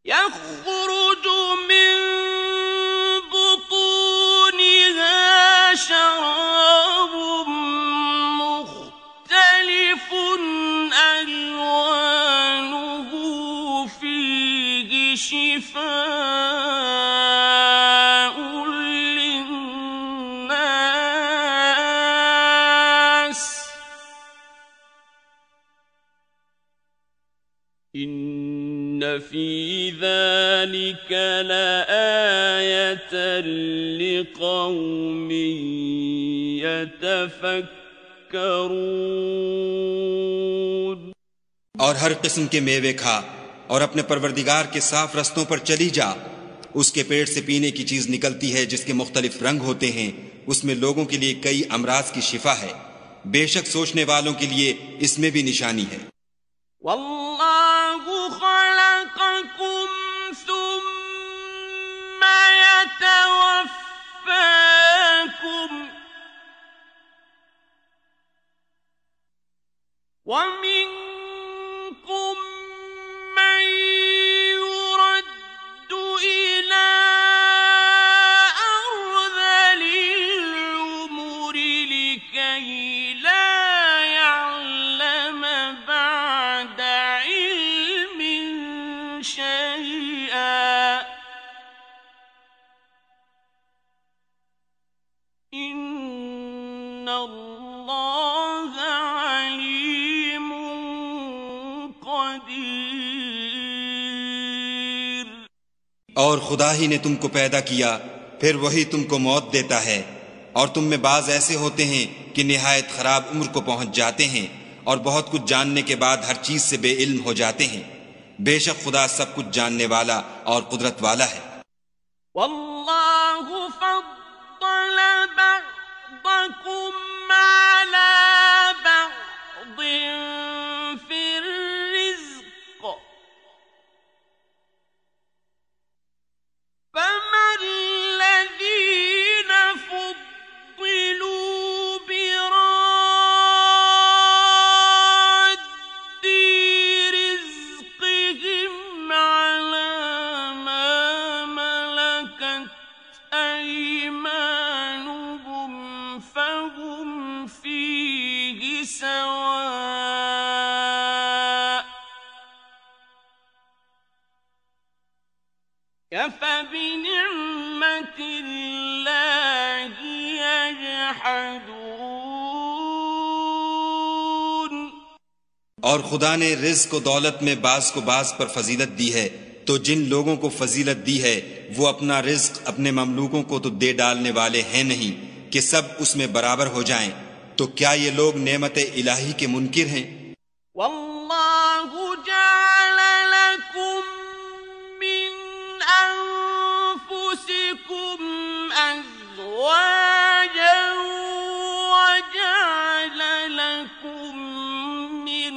يخرج من بطونها شراب مختلف ألوانه فيه شفاء للناس إن في ذلك لآية لقوم يتفكرون। और हर किस्म के मेवे खा और अपने परवरदिगार के साफ रस्तों पर चली जा। उसके पेड़ से पीने की चीज निकलती है जिसके मुख्तलिफ रंग होते हैं। उसमें लोगों के लिए कई अमराज की शिफा है। बेशक सोचने वालों के लिए इसमें भी निशानी है। वल्लाहु खलक़कुम सुम्मा यतवफ़्फ़ाकुम वमिनकुम मन युरद्दु इला अर्ज़लिल उमूरि लिकई ला यअलम बअद इल्मिन शैआ इन्नल्लाह अलीमुन क़दीर। और खुदा ही ने तुमको पैदा किया, फिर वही तुमको मौत देता है। और तुम में बाज ऐसे होते हैं कि निहायत खराब उम्र को पहुंच जाते हैं और बहुत कुछ जानने के बाद हर चीज से बेइल्म हो जाते हैं। बेशक खुदा सब कुछ जानने वाला और कुदरत वाला है। वल्लाहु फद्दल बअदकुम अला बअदिन फिर रिज़्क़ फमल्लज़ीन फुद्दिलू बिराद्दि रिज़्क़िहिम अला मा मलकत अयमानुहुम फहुम फीहि सवा अफ़बिनिअमतिल्लाहि यजहदून। और खुदा ने रिज़्क़ और दौलत में बाज को बाज पर फजीलत दी है, तो जिन लोगों को फजीलत दी है वो अपना रिज़्क़ अपने ममलूकों को तो दे डालने वाले हैं नहीं कि सब उसमें बराबर हो जाएं। तो क्या ये लोग नेमत इलाही के मुनकिर हैं? वल्लाहु जअल लकुम मिन अनफुसिकुम अज़वाजन वजअल लकुम मिन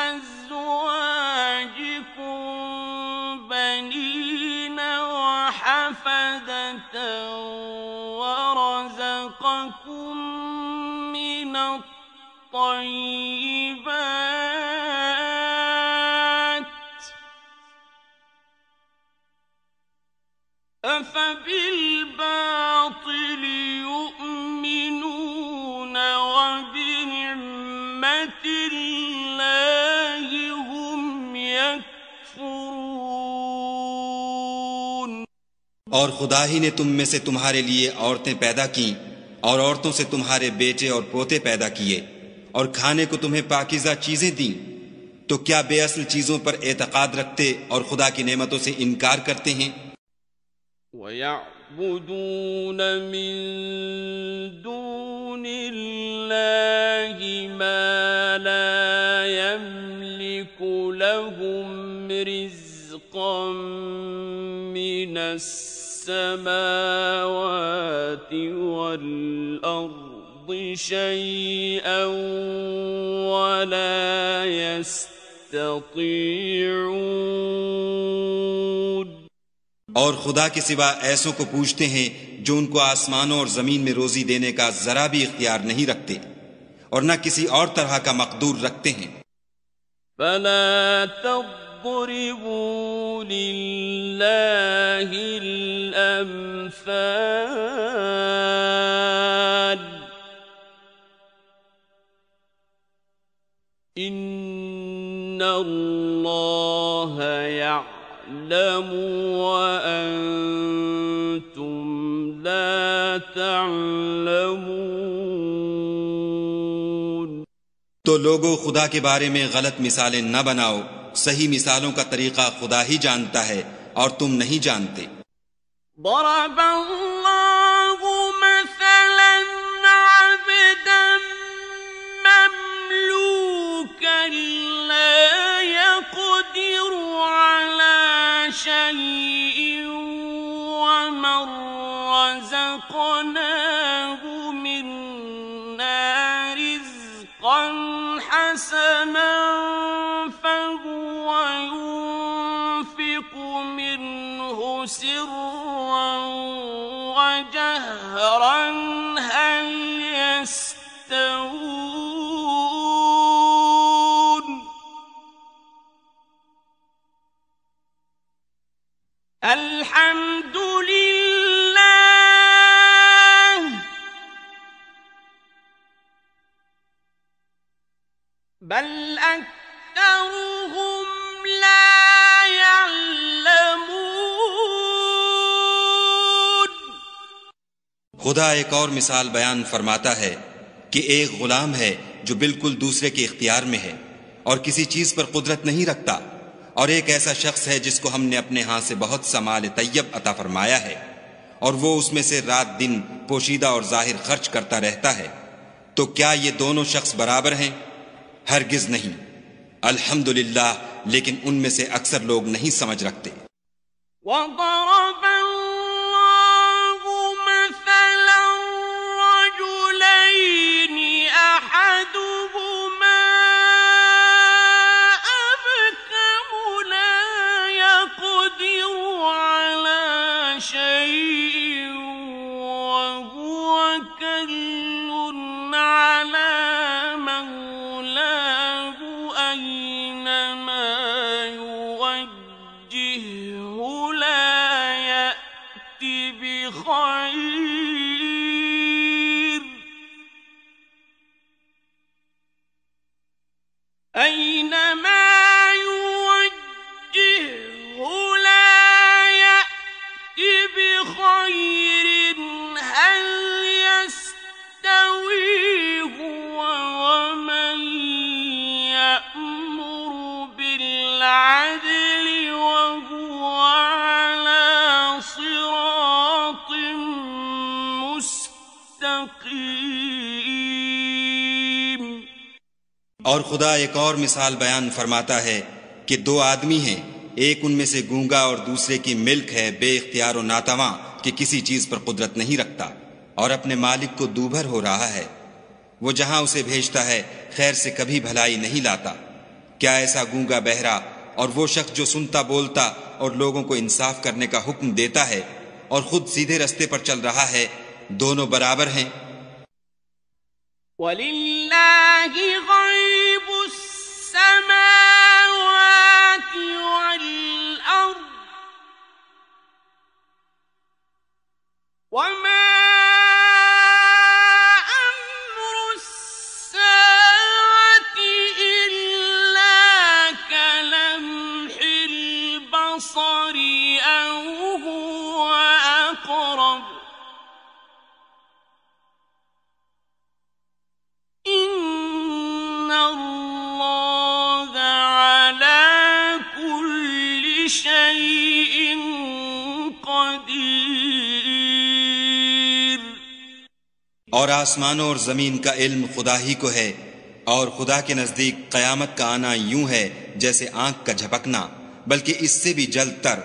अज़वाजिकुम बनीन वहफदतन वरज़क़कुम मिन الطيبات أفبالباطل يؤمنون وبنعمة الله هم يكفرون। और खुदा ही ने तुम में से तुम्हारे लिए औरतें पैदा की और औरतों से तुम्हारे बेटे और पोते पैदा किए और खाने को तुम्हें पाकीज़ा चीजें दी। तो क्या बेअसल चीजों पर एतकाद रखते और खुदा की नेमतों से इनकार करते हैं? वयअबुदून मिन दूनिल्लाहि मा ला यमलिकु लहुम रिज़्क़न मिनस समावाति वल अर्द शैअन वला यस्ततीऊन। يستطيعون और खुदा के सिवा ऐसों को पूछते हैं जो उनको आसमानों और जमीन में रोजी देने का जरा भी इख्तियार नहीं रखते और न किसी और तरह का मकदूर रखते हैं। فلا تضربوا لله الأمثال إن الله يعلم وأنتم لا تعلمون। तो लोगों, खुदा के बारे में गलत मिसालें न बनाओ, सही मिसालों का तरीका खुदा ही जानता है और तुम नहीं जानते। ضرب الله مثلا عبدا مملوكا لا يقدر على شيء ومن رزقناه منا رزقا حسنا فهو ينفق منه سرا وجهرا هل يستوون الحمد لله بل أكثرهم لا يعلمون। खुदा एक और मिसाल बयान फरमाता है कि एक गुलाम है जो बिल्कुल दूसरे के इख्तियार में है और किसी चीज पर कुदरत नहीं रखता, और एक ऐसा शख्स है जिसको हमने अपने हाथ से बहुत सा माल तैयब अता फरमाया है और वो उसमें से रात दिन पोशीदा और जाहिर खर्च करता रहता है। तो क्या ये दोनों शख्स बराबर हैं? हरगिज नहीं। अल्हम्दुलिल्लाह, लेकिन उनमें से अक्सर लोग नहीं समझ रखते। وضرب الله مثلا رجلين أحدهما أبكم لا يقدر على شيء وهو كل على مولاه أينما يوجهه لا يأتي بخير أينما يوجهه لا يأتي بخير هل يستوي هو ومن يأمر بالعدل وهو على صراط مستقيم। और खुदा एक और मिसाल बयान फरमाता है कि दो आदमी हैं, एक उनमें से गूंगा और दूसरे की मिल्क है, बेइख्तियार और नातवा कि किसी चीज पर कुदरत नहीं रखता और अपने मालिक को दूभर हो रहा है। वो जहां उसे भेजता है खैर से कभी भलाई नहीं लाता। क्या ऐसा गूंगा बहरा और वो शख्स जो सुनता बोलता और लोगों को इंसाफ करने का हुक्म देता है और खुद सीधे रास्ते पर चल रहा है, दोनों बराबर हैं? वलिल्लाहि गैबु अस्समावाति वल अर्द वमा अम्रु अस्साअति इल्ला कलम्हिल बसरि औ हुव अक़रब इन्नल्लाह अला कुल्लि शैइन क़दीर। और आसमानों और जमीन का इल्म खुदा ही को है, और खुदा के नजदीक कयामत का आना यूं है जैसे आंख का झपकना, बल्कि इससे भी जल्द तर।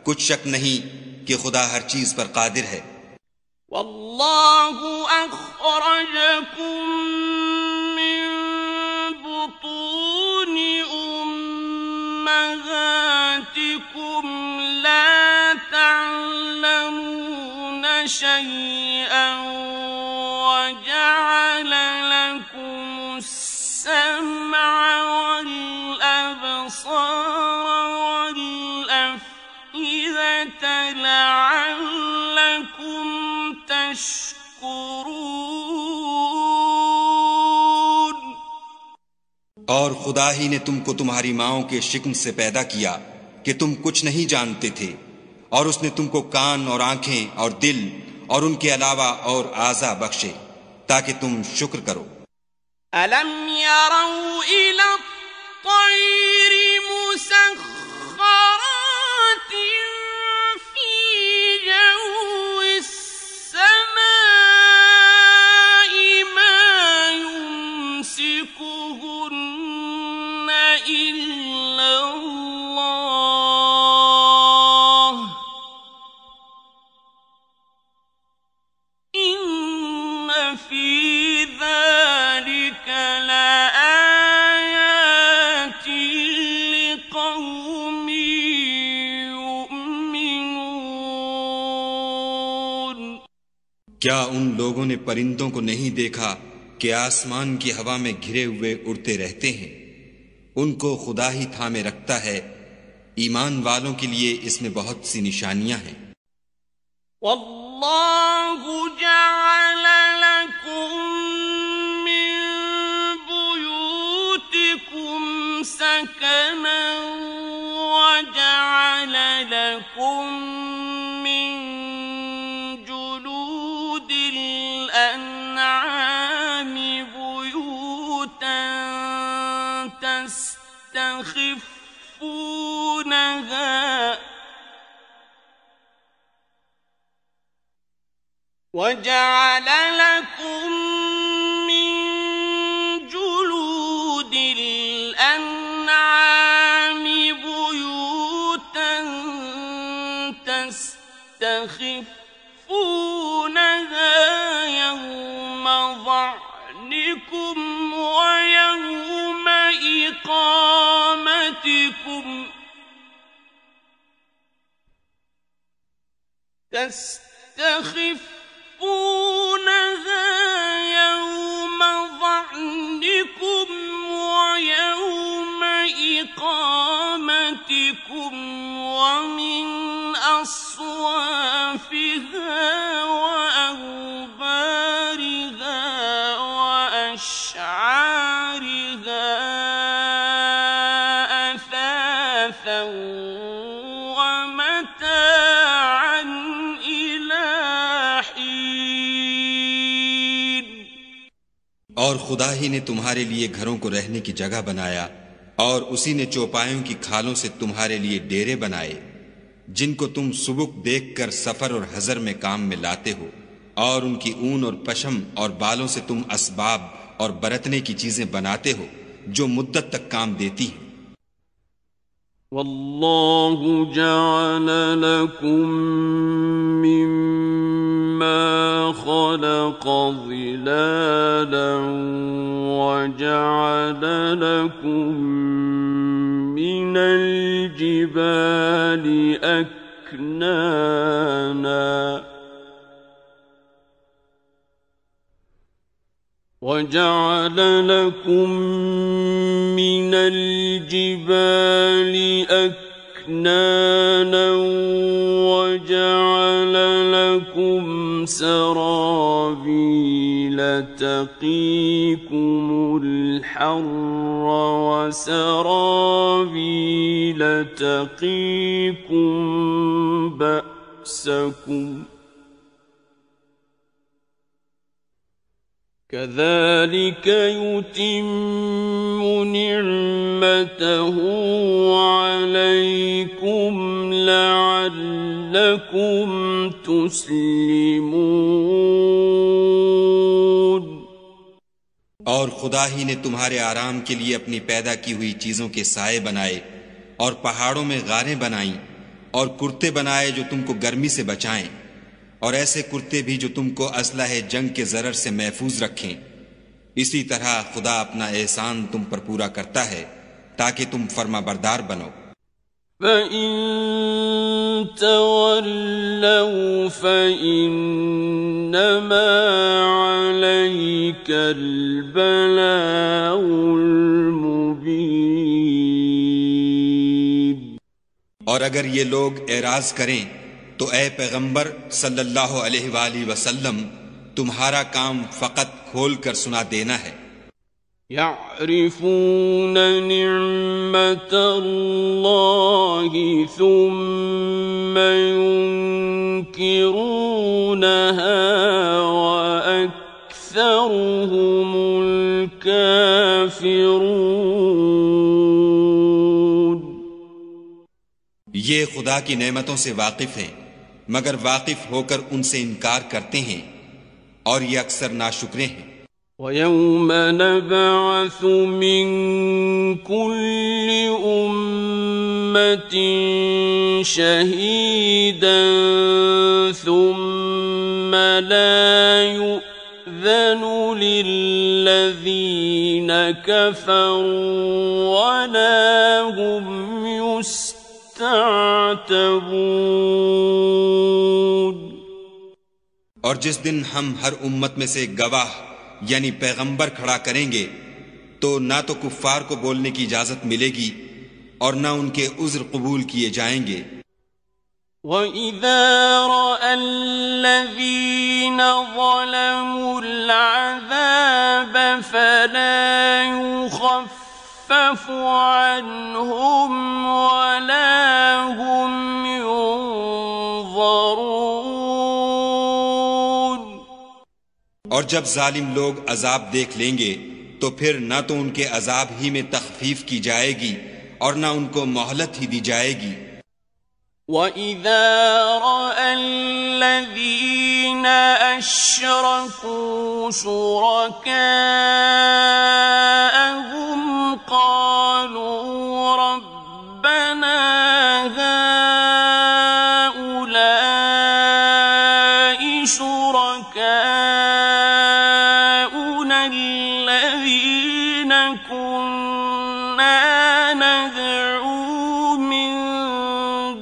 कुछ शक नहीं कि खुदा हर चीज पर कादिर है। वल्लाहु अखरजकुम मिन बुतूनि أمهاتكم لا تعلمون شيئا وجعل لكم السمع والأبصار والأفئدة لعلكم تشكرون। और खुदा ही ने तुमको तुम्हारी माओं के शिकम से पैदा किया कि तुम कुछ नहीं जानते थे, और उसने तुमको कान और आंखें और दिल और उनके अलावा और आज़ा बख्शे ताकि तुम शुक्र करो। अलम यरौ इला त्तैरि मुसख्खरातिन फी जव्विस समाई मा युमसिकुहुन्ना इल्ला अल्लाह इन्न फी ذلك لآيات لقوم يؤمنون। क्या उन लोगों ने परिंदों को नहीं देखा कि आसमान की हवा में घिरे हुए उड़ते रहते हैं? उनको खुदा ही थामे रखता है। ईमान वालों के लिए इसमें बहुत सी निशानियां हैं। वल्लाहु जअल लकुम मिन बुयूतिकुम सकनन वजअल लकुम मिन जुलूदिल अन्आमि बुयूतन तस्तखिफूनहा وجعل لكم من جلود الأنعام بيوتا تستخفونها يوم ظعنكم ويوم إقامتكم تستخفونها يوم ظعنكم ويوم إقامتكم ومن أصوافها وأوبارها وأشعارها أثاثا ومتاعا إلى حين। और खुदा ही ने तुम्हारे लिए घरों को रहने की जगह बनाया, और उसी ने चौपायों की खालों से तुम्हारे लिए डेरे बनाए जिनको तुम सुबुक देखकर सफर और हजर में काम में लाते हो, और उनकी ऊन और पशम और बालों से तुम असबाब और बरतने की चीजें बनाते हो जो मुद्दत तक काम देती हैं। वल्लाहु जअल लकुम मिम्मा खलक़ ज़िलालन वजअल लकुम मिनल जिबालि अक्नाना وجعل لكم من الجبال أكنانا وجعل لكم سرابيل تقيكم الحر وسرابيل تقيكم بأسكم كذلك يتم نعمته عليكم لعلكم تسلمون। और खुदा ही ने तुम्हारे आराम के लिए अपनी पैदा की हुई चीजों के साए बनाए, और पहाड़ों में गारें बनाई, और कुर्ते बनाए जो तुमको गर्मी से बचाएं, और ऐसे कुर्ते भी जो तुमको असलहे जंग के जरर से महफूज रखें। इसी तरह खुदा अपना एहसान तुम पर पूरा करता है ताकि तुम फर्माबरदार बनो। فإن تولوا فإنما عليك البلاغ المبين। और अगर ये लोग एराज करें तो ए पैगंबर सल्लल्लाहु अलैहि वसल्लम तुम्हारा काम फकत खोल कर सुना देना है। يعرفون نعمة الله ثم ينكرونها وأكثرهم الكافرون। ये खुदा की नेमतों से वाकिफ हैं मगर वाकिफ होकर उनसे इनकार करते हैं और ये अक्सर नाशुक्रे हैं। وَيَوْمَ نَبْعَثُ مِنْ كُلِّ أُمَّةٍ شَهِيدًا ثُمَّ لَا يُؤْذَنُ لِلَّذِينَ كَفَرُوا وَلَا هُمْ يُسْتَعْتَبُونَ। और जिस दिन हम हर उम्मत में से गवाह यानी पैगंबर खड़ा करेंगे तो ना तो कुफ्फार को बोलने की इजाजत मिलेगी और ना उनके उज्र कबूल किए जाएंगे। وَإِذَا رَأَى الَّذِينَ ظَلَمُوا الْعَذَابَ فَلَا يُخَفَّفُ عَنْهُمْ وَلَا هُمْ يُنظَرُونَ। और जब जालिम लोग अजाब देख लेंगे तो फिर ना तो उनके अजाब ही में तखफीफ की जाएगी और ना उनको मोहलत ही दी जाएगी। وَإِذَا رَأَى الَّذِينَ أَشْرَكُوا شُرَكَاءَهُمْ قَالُوا رَبَّنَا هَؤُلَاءِ شُرَكَاؤُنَا الَّذِينَ كُنَّا نَدْعُو مِن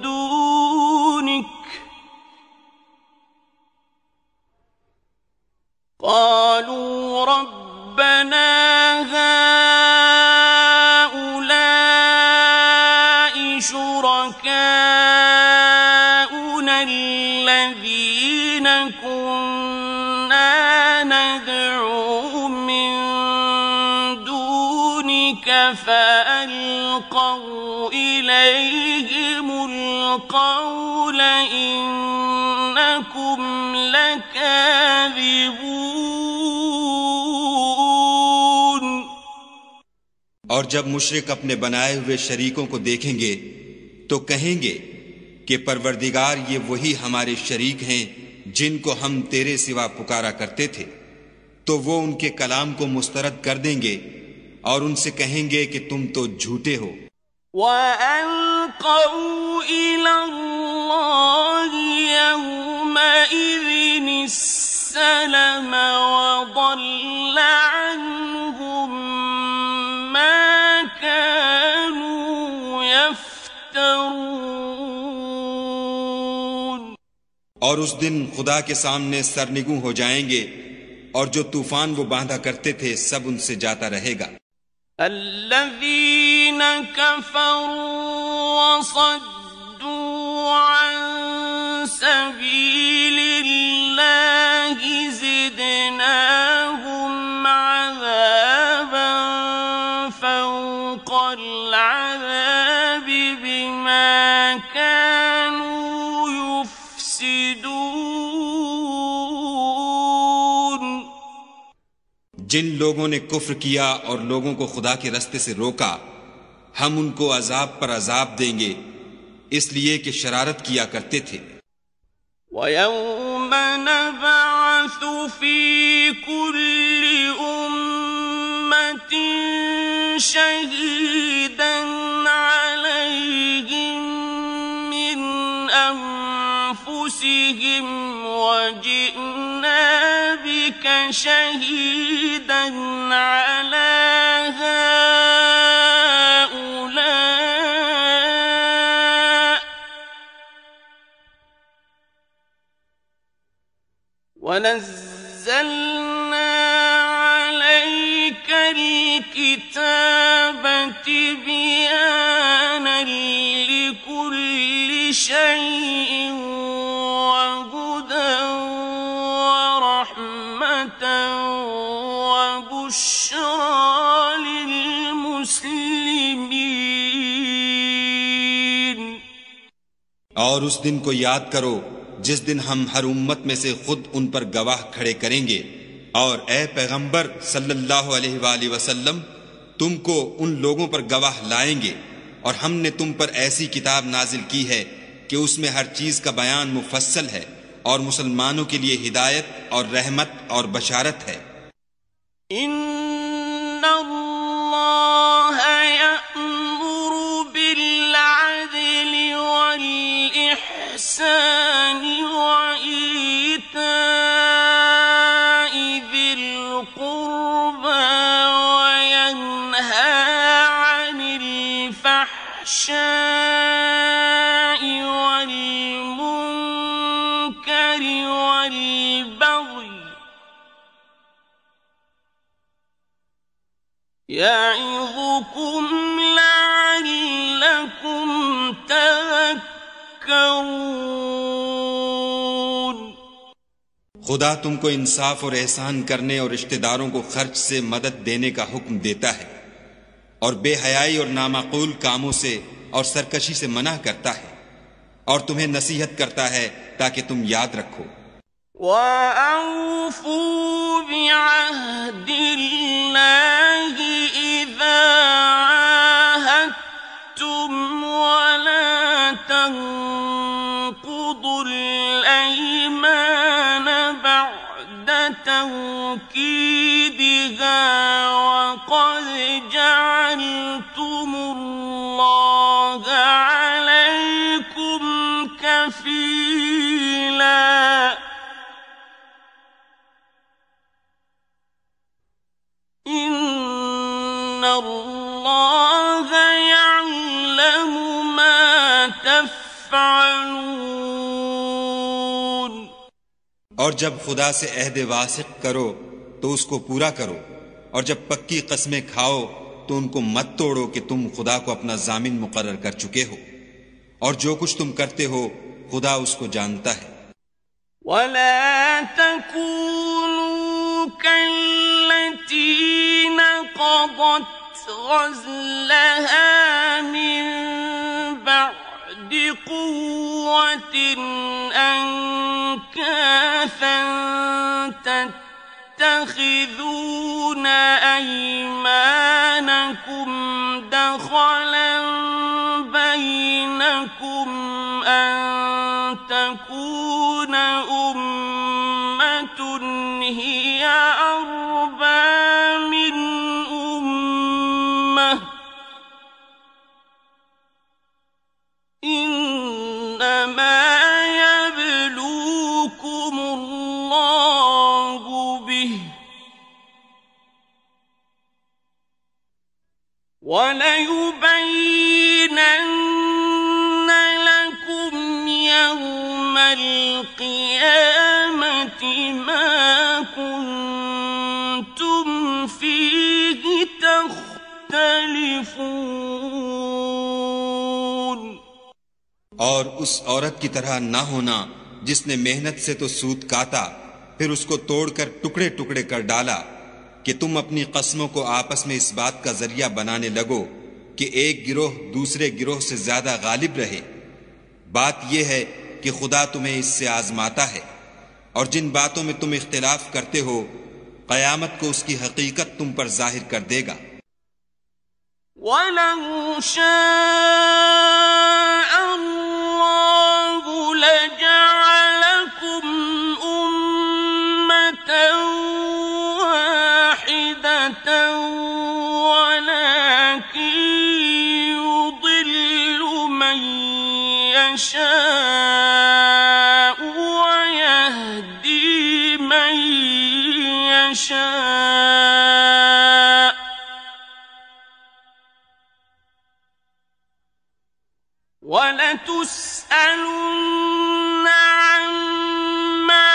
دُونِكَ قَالُوا رَبَّنَا هَؤُلَاءِ شُرَكَاؤُنَا الَّذِينَ كُنَّا نَدْعُو مِن دُونِكَ فَأَلْقَوْا إِلَيْهِمُ الْقَوْلَ إِنَّكُمْ لَكَاذِبُونَ। और जब मुशरिक अपने बनाए हुए शरीकों को देखेंगे तो कहेंगे कि परवरदिगार ये वही हमारे शरीक हैं जिनको हम तेरे सिवा पुकारा करते थे। तो वो उनके कलाम को मुस्तरद कर देंगे और उनसे कहेंगे कि तुम तो झूठे हो। وَأَلْقَوْا إِلَى اللَّهِ يَوْمَئِذٍ السَّلَمَ وَضَلَّ عَنْهُمْ مَا كَانُوا يَفْتَرُونَ। और उस दिन खुदा के सामने सरनिगू हो जाएंगे और जो तूफान वो बांधा करते थे सब उनसे जाता रहेगा। الَّذِينَ كَفَرُوا وَصَدُّوا عَن سَبِيلِ اللَّهِ زِدْنَاهُمْ عَذَابًا فَوْقَ الْعَذَابِ بِمَا كَانُوا يُفْسِدُونَ। जिन लोगों ने कुफ्र किया और लोगों को खुदा के रास्ते से रोका हम उनको अजाब पर अजाब देंगे इसलिए कि शरारत किया करते थे। وَيَوْمَ نَبْعَثُ فِي كُلِّ أُمَّةٍ شَهِيدًا عَلَيْهِمْ مِنْ أَنفُسِهِمْ وَجِئْنَا بِكَ شَهِيدًا عَلَى هَؤُلَاءِ وَنَزَّلْنَا عَلَيْكَ الْكِتَابَ تِبْيَانًا لِكُلِّ شَيْءٍ وَهُدًى وَرَحْمَةً وَبُشْرَى لِلْمُسْلِمِينَ। और उस दिन को याद करो जिस दिन हम हर उम्मत में से खुद उन पर गवाह खड़े करेंगे, और ए पैगंबर सल्लल्लाहु अलैहि वसल्लम, तुमको उन लोगों पर गवाह लाएंगे, और हमने तुम पर ऐसी किताब नाजिल की है कि उसमें हर चीज का बयान मुफस्सल है, और मुसलमानों के लिए हिदायत और रहमत और बशारत है। इन्नल्लाह यअमुरु बिल-अदलि वल-इहसानि वईताइ ज़िल-क़ुर्बा वयन्हा अनिल फ़हशाइ वल-मुनकरि वल-बग़य यइज़ुकुम लअल्लकुम तज़क्करून। खुदा तुमको इंसाफ और एहसान करने और रिश्तेदारों को खर्च से मदद देने का हुक्म देता है, और बेहयाई और नामाकूल कामों से और सरकशी से मना करता है, और तुम्हें नसीहत करता है ताकि तुम याद रखो। वअऊफू बिअहदिल्लाहि इज़ा आहदतुम वला तंकुदुल अयमान बअद तौकीदिहा वक़द जअलतुमुल्लाह अलैकुम कफीला। इन्नल्लाह यअलमु मा तफ़अलून। और जब खुदा से अहद वासिक करो तो उसको पूरा करो, और जब पक्की कसमें खाओ तो उनको मत तोड़ो कि तुम खुदा को अपना जामिन मुकर्रर कर चुके हो, और जो कुछ तुम करते हो खुदा उसको जानता है। वला तकूनू कल्लती नक़दत गज़लहा मिन बअदि क़ुव्वतिन अंकासन तत्तखिज़ून अयमानकुम दख़लन बैनकुम अन तकून उम्मतुन हिय अर्बा मिन उम्मह इन्नमा यब्लूकुमुल्लाहु बिहि वलयुबय्यिनन्न लकुम यौमल क़ियामति मा कुन्तुम फ़ीहि तख़्तलिफ़ून। और उस औरत की तरह ना होना जिसने मेहनत से तो सूत काता, फिर उसको तोड़कर टुकड़े टुकड़े कर डाला, कि तुम अपनी कस्मों को आपस में इस बात का जरिया बनाने लगो कि एक गिरोह दूसरे गिरोह से ज्यादा गालिब रहे। बात यह है कि खुदा तुम्हें इससे आजमाता है, और जिन बातों में तुम इख्तिलाफ करते हो कयामत को उसकी हकीकत तुम पर जाहिर कर देगा। वलौ शाअ अल्लाहु लजअलकुम उम्मतन वाहिदतन वलाकिन युदिल्लु मन यशाअ वयहदी मन यशाअ वलतुस्अलुन्न अम्मा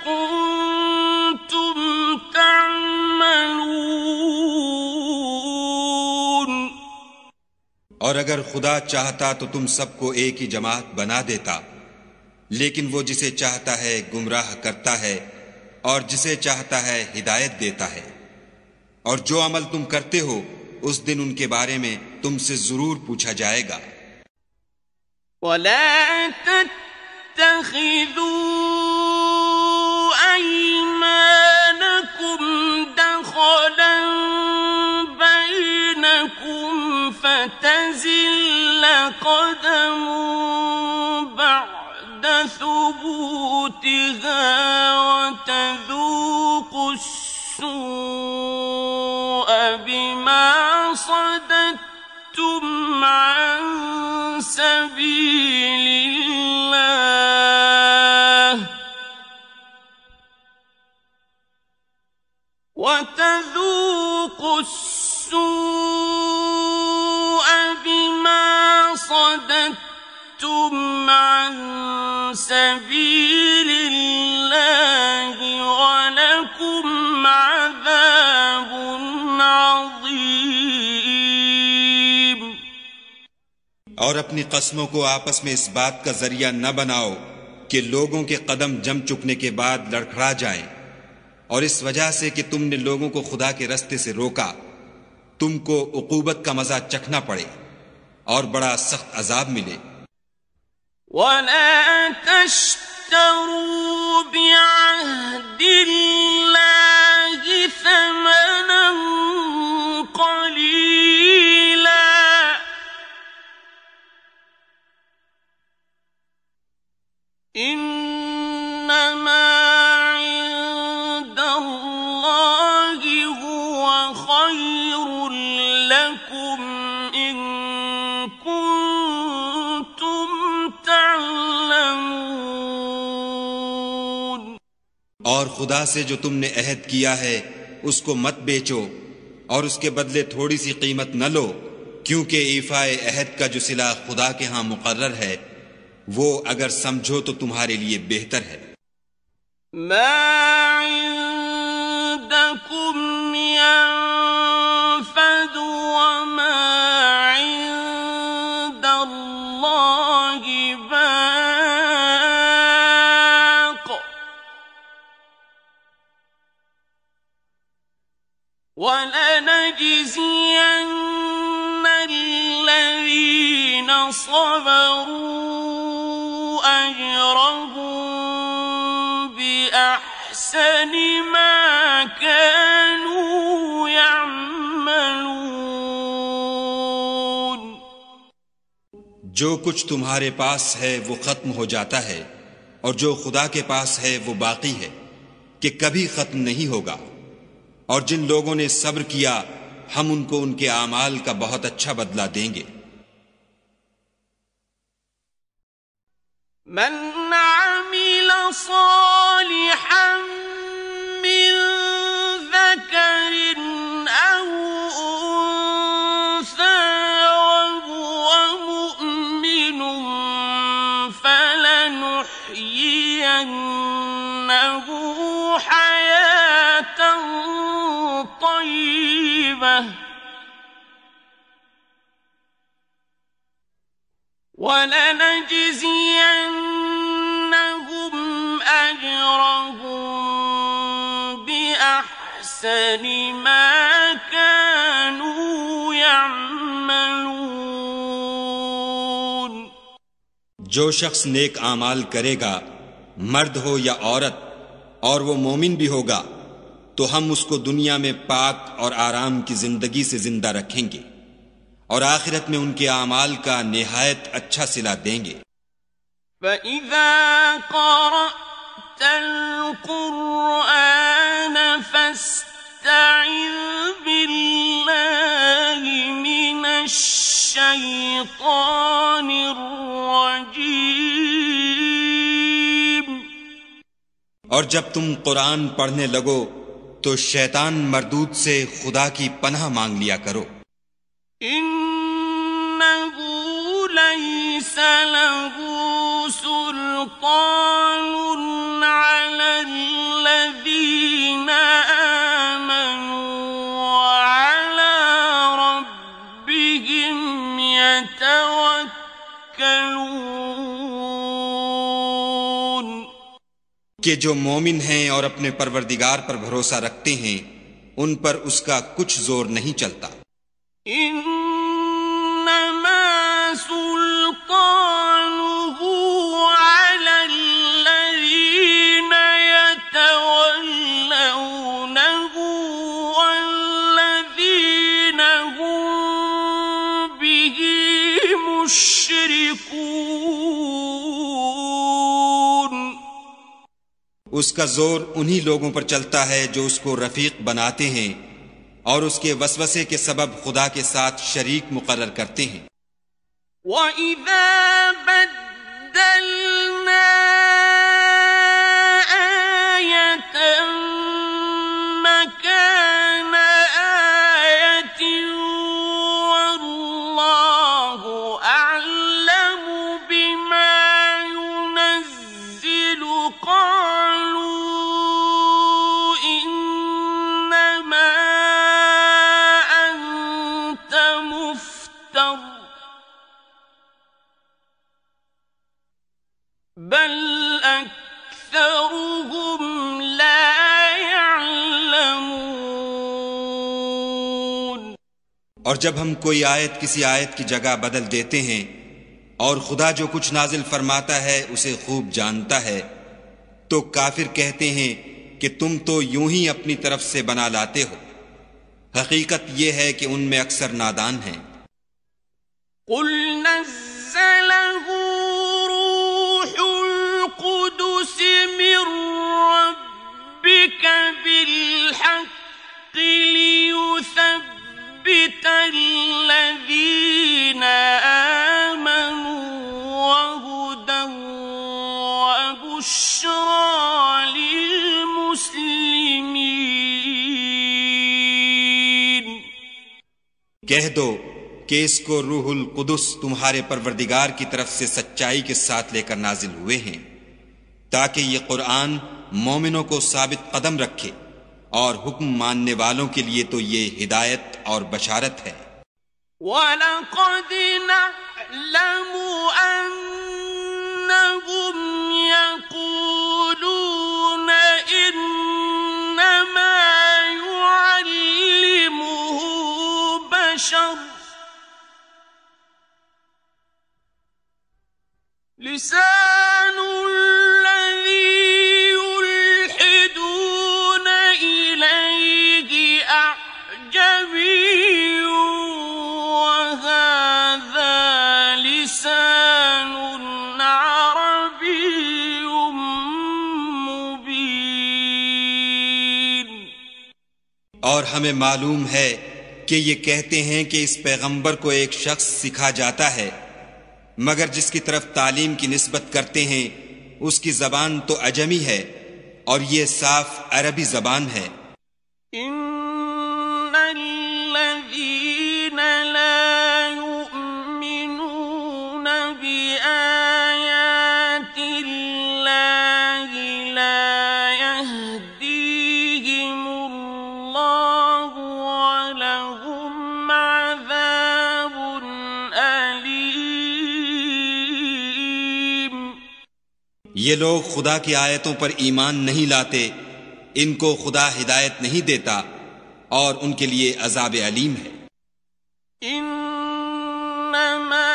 कुन्तुम और अगर खुदा चाहता तो तुम सबको एक ही जमात बना देता, लेकिन वो जिसे चाहता है गुमराह करता है और जिसे चाहता है हिदायत देता है। और जो अमल तुम करते हो उस दिन उनके बारे में तुमसे जरूर पूछा जाएगा। ولا تتخذوا أيمانكم دخلا بينكم فتزل قدم بعد ثبوتها وتذوقوا السوء بما صددتم عن سبيل الله وتذوقوا السوء بما صددتم عن سبيل الله ولكم عذاب عظيم। और अपनी कस्मों को आपस में इस बात का जरिया न बनाओ कि लोगों के कदम जम चुकने के बाद लड़खड़ा जाएं, और इस वजह से कि तुमने लोगों को खुदा के रास्ते से रोका तुमको उकूबत का मजा चखना पड़े और बड़ा सख्त अजाब मिले। ولا تشتروا بعهد الله ثمنا قليلا إنما عند الله هو خير لكم إن كنتم تعلمون। और खुदा से जो तुमने अहद किया है उसको मत बेचो और उसके बदले थोड़ी सी कीमत न लो, क्योंकि ईफाए अहद का जो सिला खुदा के यहाँ मुकर्रर है वो अगर समझो तो तुम्हारे लिए बेहतर है। ما عندكم ينفد وما عند الله باق ولنجزين الذين صبروا أجرهم بأحسن ما كانوا يعملون। जो कुछ तुम्हारे पास है वो खत्म हो जाता है और जो खुदा के पास है वो बाकी है कि कभी खत्म नहीं होगा। और जिन लोगों ने सब्र किया हम उनको उनके आमाल का बहुत अच्छा बदला देंगे। من عمل صالحا من ذكر أو أنثى وهو مؤمن فلنحيينه حياة طيبة ولنجزينهم أجرهم بأحسن ما كانوا يعملون। जो शख्स नेक आमाल करेगा, मर्द हो या औरत, और वो मोमिन भी होगा, तो हम उसको दुनिया में पाक और आराम की जिंदगी से जिंदा रखेंगे और आखिरत में उनके आमाल का निहायत अच्छा सिला देंगे। فإذا قرأت القرآن فاستعذ بالله من الشيطان الرجيم। और जब तुम कुरान पढ़ने लगो तो शैतान मरदूद से खुदा की पनाह मांग लिया करो। إنه ليس له سلطان على الذين آمنوا وعلى ربهم يتوكلون। कि जो मोमिन हैं और अपने परवरदिगार पर भरोसा रखते हैं उन पर उसका कुछ जोर नहीं चलता। इन्नमा सुल्तानुहु अलल्लज़ीना यतवल्लौनहु वल्लज़ीना हुम बिही मुश्रिकून। उसका जोर उन्हीं लोगों पर चलता है जो उसको रफीक बनाते हैं और उसके वसवसे के सबब खुदा के साथ शरीक मुकर्रर करते हैं। वइज़ा बद्दलना आयतन मकान आयतिन वल्लाहु अअलमु बिमा युनज़्ज़िलु क़ालू इन्नमा अंत मुफ्तर बल अक्सरुहुम ला यअलमून। और जब हम कोई आयत किसी आयत की जगह बदल देते हैं और खुदा जो कुछ नाजिल फरमाता है उसे खूब जानता है, तो काफिर कहते हैं कि तुम तो यूं ही अपनी तरफ से बना लाते हो। हकीकत यह है कि उनमें अक्सर नादान हैं। कुल नज़्ज़लहु रूहुल कुदुस मिर रब्बिका बिल हक़्क़ि लियुसब्बितल्लज़ीना आमनू व हुदन व बुश्रा लिलमुस्लिमीन। कह दो कि इसको रूहुल कुदुस तुम्हारे परवरदिगार की तरफ से सच्चाई के साथ लेकर नाजिल हुए हैं, ताकि ये कुरान मोमिनों को साबित कदम रखे, और हुक्म मानने वालों के लिए तो ये हिदायत और बशारत है। वलक़द नअलमु अन्नहुम यक़ूलून इन्नमा युअल्लिमुहु बशर लिसानुल्लज़ी युल्हिदून इलैहि अअजमिय्युन वहाज़ा लिसानुन अरबिय्युन मुबीन। और हमें मालूम है कि ये कहते हैं कि इस पैगंबर को एक शख्स सिखा जाता है, मगर जिसकी तरफ तालीम की निस्बत करते हैं उसकी जबान तो अजमी है और ये साफ अरबी जबान है। इन्नल्लज़ीन ला युमिनून बिआयातिल्लाहि ला यहदीहिमुल्लाहु व लहुम अज़ाबुन अलीम। ये लोग खुदा की आयतों पर ईमान नहीं लाते, इनको खुदा हिदायत नहीं देता और उनके लिए अजाब अलीम है। इन्नमा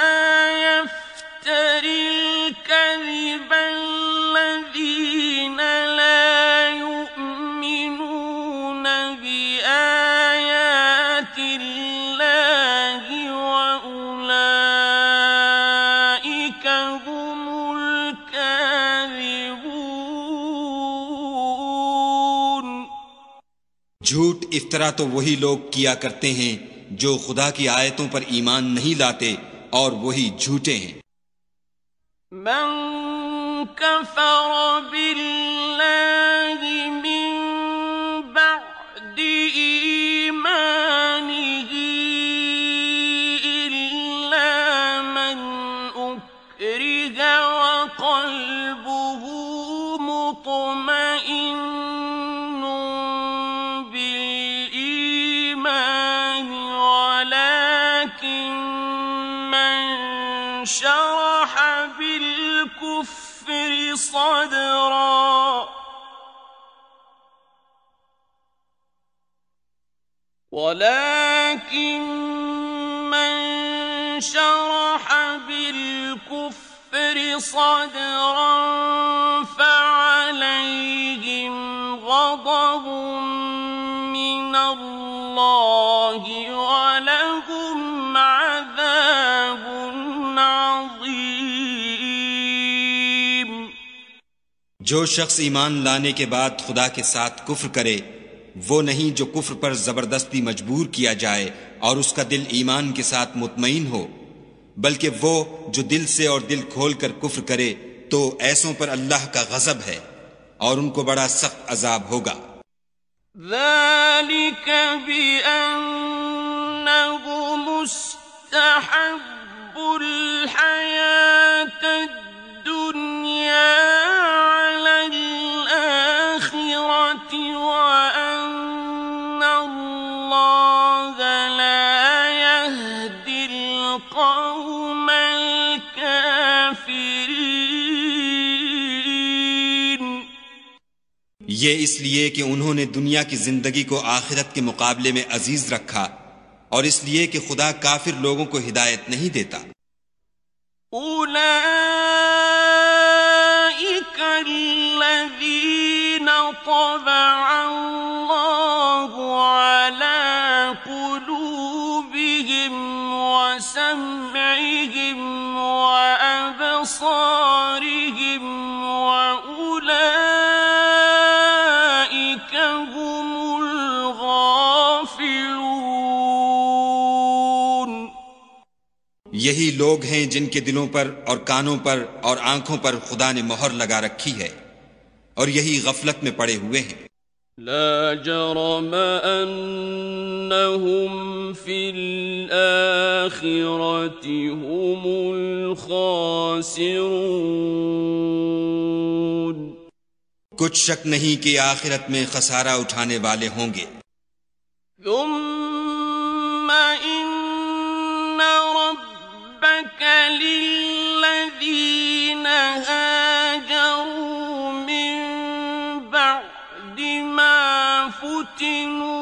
यफ्तरिल कज़िबल्लज़ीन ला युमिनून बिआयातिल्लाहि व उलाइका हुमुल काज़िबून। झूठ इफ्तरा तो वही लोग किया करते हैं जो खुदा की आयतों पर ईमान नहीं लाते और वही झूठे हैं। मन कफर बिल्लाहि मिन बअदि ईमानिही इल्ला मन उक्रिह व क़ल्बुहु मुत्मइन्नुन बिल-ईमान वलाकिन मन शरह बिल-कुफ्रि सदरा ولكن من شرح بالكفر صدرا فعليهم غضب من الله ولهم عذاب عظيم। जो शख्स ईमान लाने के बाद खुदा के साथ कुफ्र करे, वो नहीं जो कुफ्र पर जबरदस्ती मजबूर किया जाए और उसका दिल ईमान के साथ मुतमईन हो, बल्कि वो जो दिल से और दिल खोल कर कुफ्र करे, तो ऐसों पर अल्लाह का गजब है और उनको बड़ा सख्त अजाब होगा। ذلك بأنه مستحب الحياة الدنيا على الآخرة وأن الله لا يهدي القوم الكافرين। ये इसलिए कि उन्होंने दुनिया की जिंदगी को आखिरत के मुकाबले में अजीज रखा और इसलिए कि खुदा काफिर लोगों को हिदायत नहीं देता। उलाइक अल्लज़ीना तबअ अल्लाहु अला कुलूबिहिम व समइहिम व अबसारिहिम व उलाइक हुमुल गाफिलून। यही लोग हैं जिनके दिलों पर और कानों पर और आंखों पर खुदा ने मोहर लगा रखी है और यही गफलत में पड़े हुए हैं। ला जरम अन्नहुम फिल आखिरति हुमुल खासिरून। कुछ शक नहीं कि आखिरत में खसारा उठाने वाले होंगे। थुम्मा इन्न रब्बक लिल्लज़ीना हाजरू मिन बअदि मा फुतिनू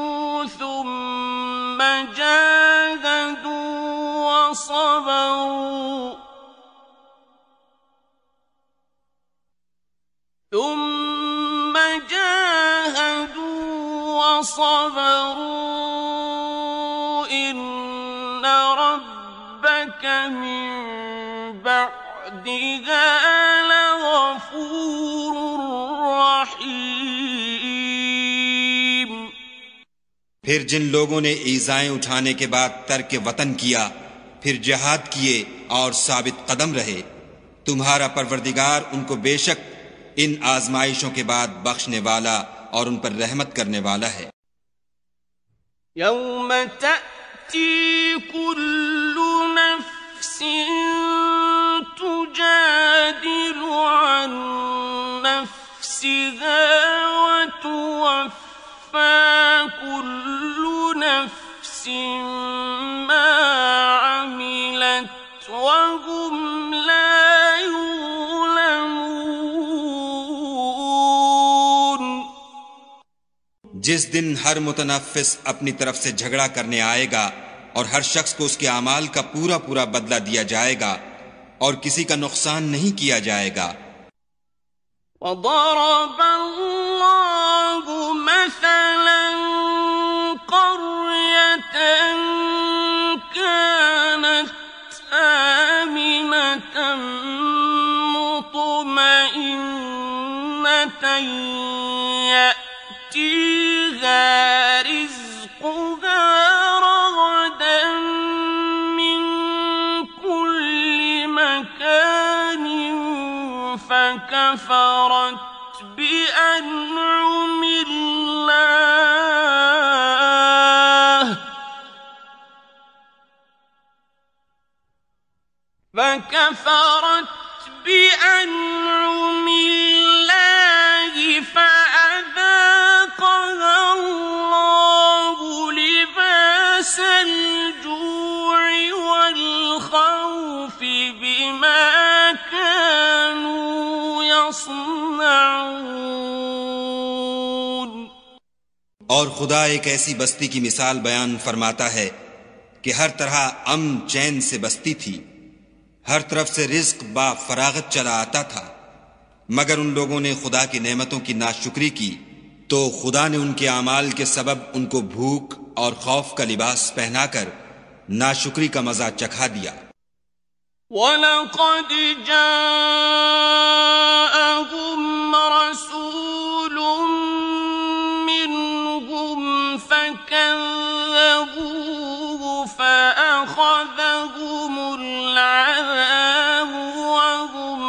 थुम्मा जाहदू व सबरू इन्न रब्बक मिन बअदिहा लगफूरुर रहीम। फिर जिन लोगों ने ईज़ाएं उठाने के बाद तर्क वतन किया, फिर जिहाद किए और साबित कदम रहे, तुम्हारा परवरदिगार उनको बेशक इन आजमाइशों के बाद बख्शने वाला और उन पर रहमत करने वाला है। यौम तअती कुल्लु नफ्सिन तुजादिलु अन नफ्सिहा व तुवफ्फा कुल्लु नफ्सिन मा अमिलत व हुम ला जिस दिन हर मुतनफ्फिस अपनी तरफ से झगड़ा करने आएगा और हर शख्स को उसके अमाल का पूरा पूरा बदला दिया जाएगा और किसी का नुकसान नहीं किया जाएगा। وضرب الله مثلا قرية كانت آمنة مطمئنة يأتيها رزقها رغدا من كل مكان فكفرت بأنعم الله فأذاقها الله لباس الجوع والخوف بما كانوا يصنعون। और खुदा एक ऐसी बस्ती की मिसाल बयान फरमाता है कि हर तरह अमन चैन से बस्ती थी, हर तरफ से रिज्क बा फरागत चला आता था, मगर उन लोगों ने खुदा की नेमतों की नाशुक्री की तो खुदा ने उनके आमाल के सबब उनको भूख और खौफ का लिबास पहनाकर नाशुक्री का मजा चखा दिया। वलक़द जाअहुम रसूलुम मिनहुम फकज़्ज़बूहु फअख़ज़हुमुल अज़ाबु वहुम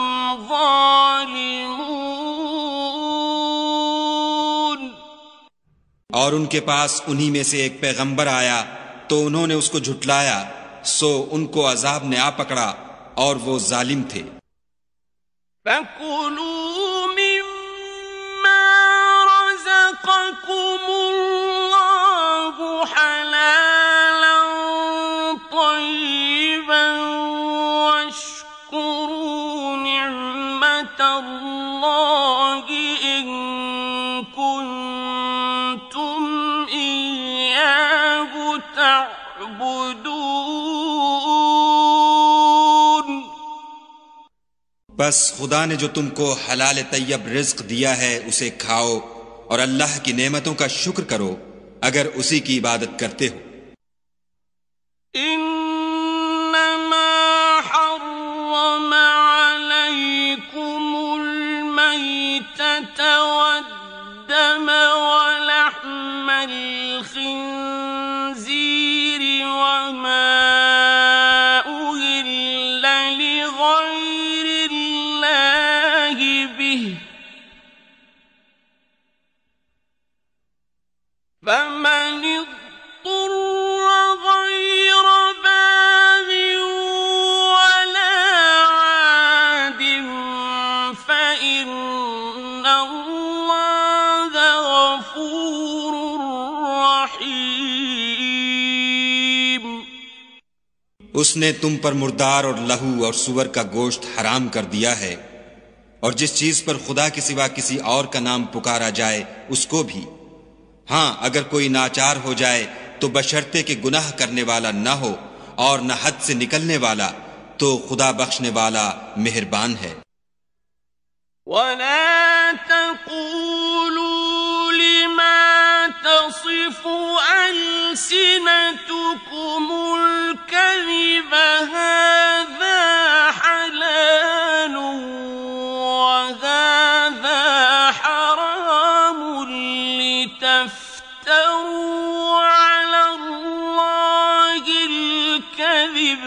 ज़ालिमून। और उनके पास उन्हीं में से एक पैगंबर आया तो उन्होंने उसको झुटलाया, सो उनको अजाब ने आ पकड़ा और वो जालिम थे। फकुलू मिम्मा रज़क़कुमुल्लाहु हलालन तय्यिबन वश्कुरू निअमतल्लाहि इन कुंतुम इय्याहु तअबुदून। बस खुदा ने जो तुमको हलाल तैयब रिज्क दिया है उसे खाओ और अल्लाह की नेमतों का शुक्र करो अगर उसी की इबादत करते हो। इन्नमा हर्रम अलैकुमुल मैतत वद्दम वलहमल खिंज़ीर वमा उहिल्ल लिग़ैरिल्लाहि बिहि फमन इज़्तुर्र गैर बाग़ वला आद फ़इन्न अल्लाह गफ़ूरुर रहीम। उसने तुम पर मुर्दार और लहू और सुअर का गोश्त हराम कर दिया है और जिस चीज पर खुदा के सिवा किसी और का नाम पुकारा जाए उसको भी। हाँ, अगर कोई नाचार हो जाए तो बशर्ते कि गुनाह करने वाला न हो और न हद से निकलने वाला, तो खुदा बख्शने वाला मेहरबान है। वला तक़ूलू लिमा तसिफ़ु अलसिनतुकुमुल कज़िब हाज़ा हलालुन वहाज़ा हरामुन लितफ्तरू अलल्लाहिल कज़िब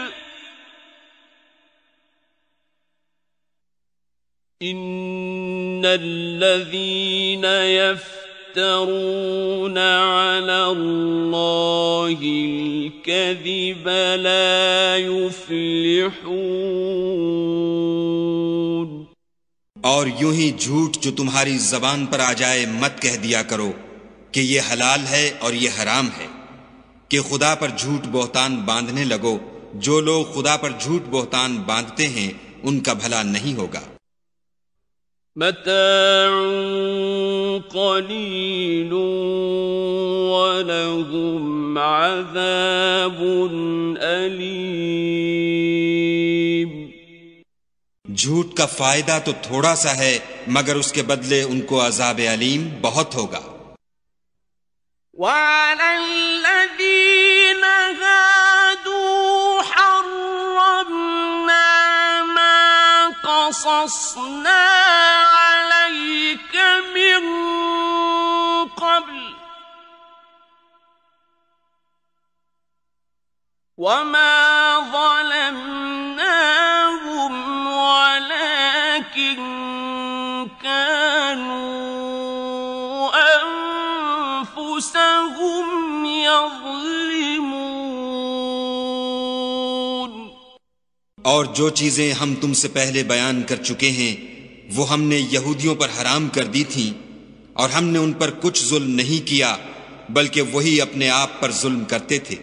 इन्नल्लज़ीन यफ्तरून अलल्लाहिल कज़िब ला युफ्लिहून। और यूं ही झूठ जो तुम्हारी जबान पर आ जाए मत कह दिया करो कि ये हलाल है और ये हराम है, कि खुदा पर झूठ बोहतान बांधने लगो। जो लोग खुदा पर झूठ बोहतान बांधते हैं उनका भला नहीं होगा। मताउन क़लीलुन वलहुम अज़ाबुन अलीम। झूठ का फायदा तो थोड़ा सा है मगर उसके बदले उनको अज़ाब अलीम बहुत होगा। वअलल्लज़ीन हादू हर्रमना मा क़सस्ना अलैक मिन क़ब्ल वमा ज़लमनाहुम वलाकिन कानू अनफुसहुम यज़लिमून। और जो चीजें हम तुमसे पहले बयान कर चुके हैं वो हमने यहूदियों पर हराम कर दी थीं और हमने उन पर कुछ जुल्म नहीं किया बल्कि वही अपने आप पर जुल्म करते थे।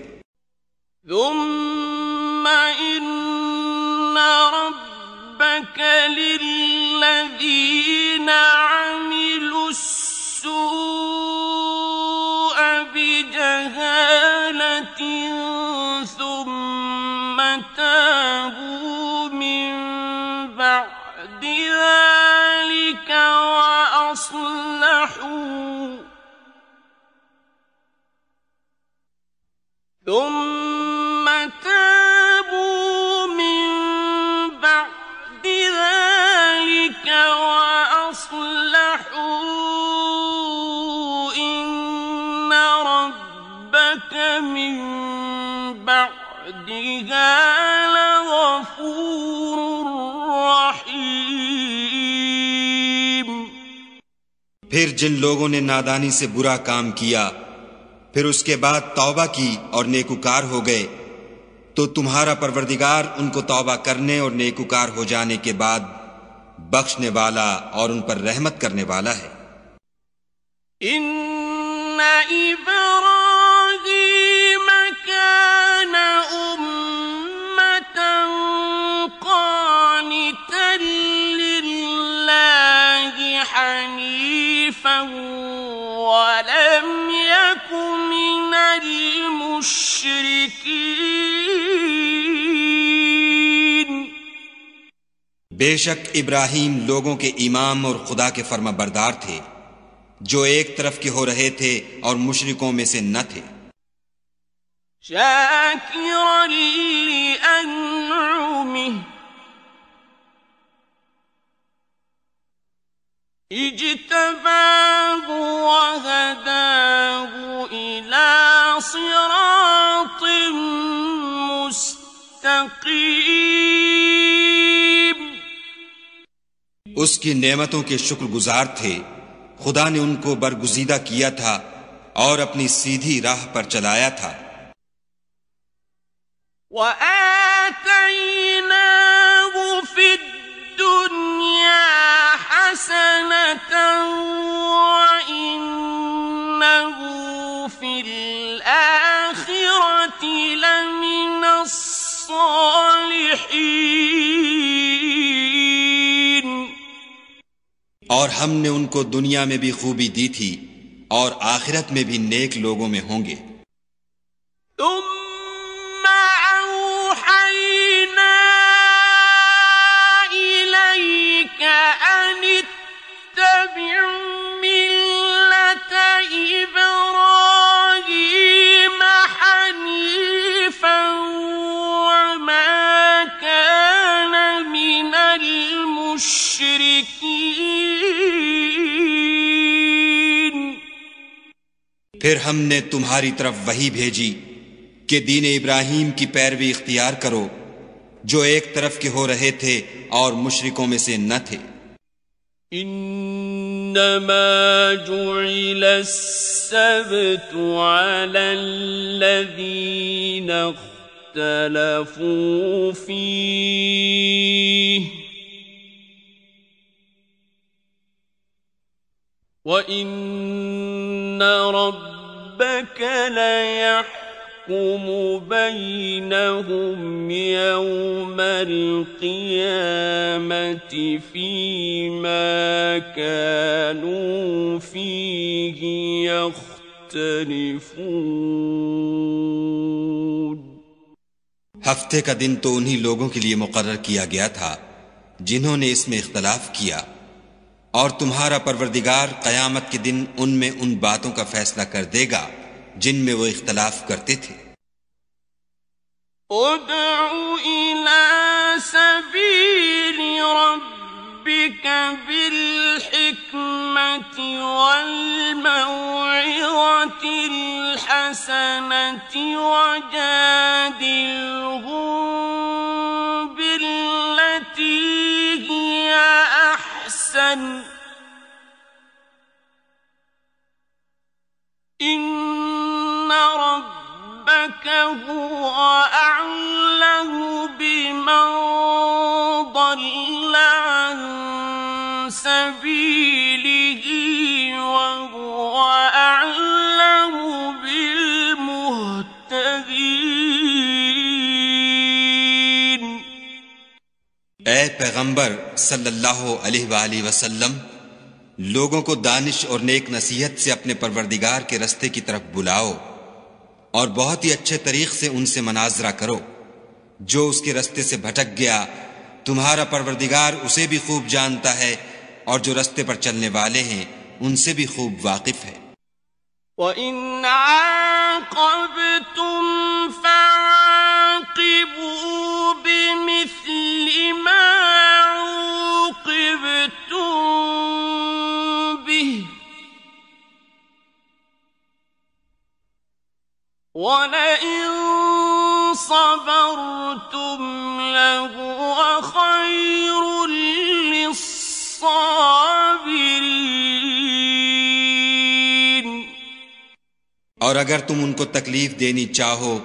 ثم إن ربك للذين عملوا السوء ثم تابوا من بعد ذلك وأصلحوا إن ربك من بعدها لغفور رحيم। फिर जिन लोगों ने नादानी से बुरा काम किया फिर उसके बाद तौबा की और नेकुकार हो गए तो तुम्हारा परवरदिगार उनको तौबा करने और नेकुकार हो जाने के बाद बख्शने वाला और उन पर रहमत करने वाला है। इन्ना इब्राहीम कान उम्मतन क़ानितन लिल्लाहि हनीफन वलम यकुन मिनल मुश्रिकीन। बेशक इब्राहीम लोगों के इमाम और खुदा के फर्मा बरदार थे जो एक तरफ के हो रहे थे और मुशरिकों में से न थे। शाकिरन लिअनउमिह इज्तबाहु वहदाहु इला सिरातिन मुस्तकीम। उसकी नेमतों के शुक्रगुजार थे। खुदा ने उनको बरगुजीदा किया था और अपनी सीधी राह पर चलाया था। वआतैनाहु फिद्दुन्या हसनतन वइन्नहु फिल आखिरति लमिनस सालिहीन। और हमने उनको दुनिया में भी खूबी दी थी और आखिरत में भी नेक लोगों में होंगे। तुम्मा औहैना इलैका अनित्तबि' मिल्लत इब्राहीम हनीफन वमा कान मिनल मुश्रिकीन। फिर हमने तुम्हारी तरफ वही भेजी कि दीन इब्राहीम की पैरवी इख्तियार करो जो एक तरफ के हो रहे थे और मुशरिकों में से न थे। इन्नमा जुइल अस्सब्तु अलल्लज़ीना इख्तलफू फीह वइन्न रब्बक लयहकुमु बैनहुम यौमल क़ियामति फ़ीमा कानू फ़ीहि यख्तलिफ़ून। हफ्ते का दिन तो उन्हीं लोगों के लिए मुकर्रर किया गया था जिन्होंने इसमें इख्तलाफ किया और तुम्हारा परवरदिगार क़यामत के दिन उनमें उन बातों का फैसला कर देगा जिनमें वो इख्तलाफ करते थे। उदउ इला सबीली रब्बिक बिल हिक्मति वल मौइज़तिल हसनति वजादिलहुम बिल्लती हिया अहसन इन्न रब्बक हुवा अअलमु बिमन ضل अन सबीलिही व हुवा अअलमु बिलमुहतदीन। ए पैगंबर सल्लल्लाहु अलैहि वसल्लम, लोगों को दानिश और नेक नसीहत से अपने परवरदिगार के रस्ते की तरफ बुलाओ और बहुत ही अच्छे तरीक से उनसे मनाजरा करो। जो उसके रस्ते से भटक गया तुम्हारा परवरदिगार उसे भी खूब जानता है और जो रस्ते पर चलने वाले हैं उनसे भी खूब वाकिफ है। وَإِنْ عَاقَبْتُمْ وَلَئِن صَبَرْتُمْ لَهُوَ خَيْرٌ لِّلصَّابِرِينَ। और अगर तुम उनको तकलीफ देनी चाहो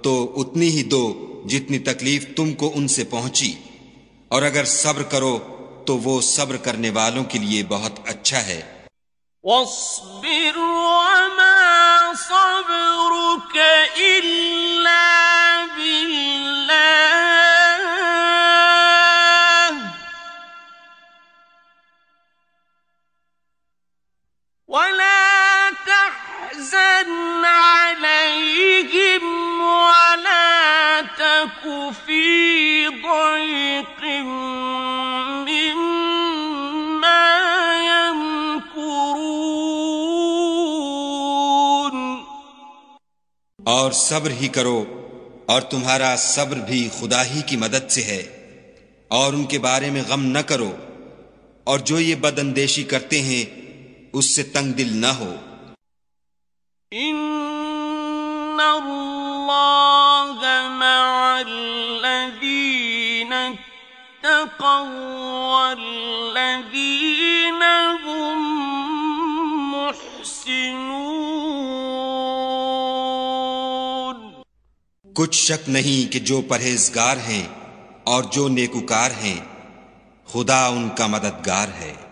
तो उतनी ही दो जितनी तकलीफ तुमको उनसे पहुंची, और अगर सब्र करो तो वो सब्र करने वालों के लिए बहुत अच्छा है। وَاصْبِرْ وَمَا صَبْرُكَ إِلَّا بِاللَّهِ وَلَا تَحْزَنْ عَلَيْهِمْ وَلَا تَكُ فِي ضَيْقٍ مِّمَّا يَمْكُرُونَ। और सब्र ही करो, और तुम्हारा सब्र भी खुदा ही की मदद से है, और उनके बारे में गम न करो, और जो ये बदअंदेशी करते हैं उससे तंग दिल न हो। इन्नल्लाह मअल्लज़ीना इत्तक़व वल्लज़ीना हुम मुहसिनून। कुछ शक नहीं कि जो परहेजगार हैं और जो नेकुकार हैं, खुदा उनका मददगार है।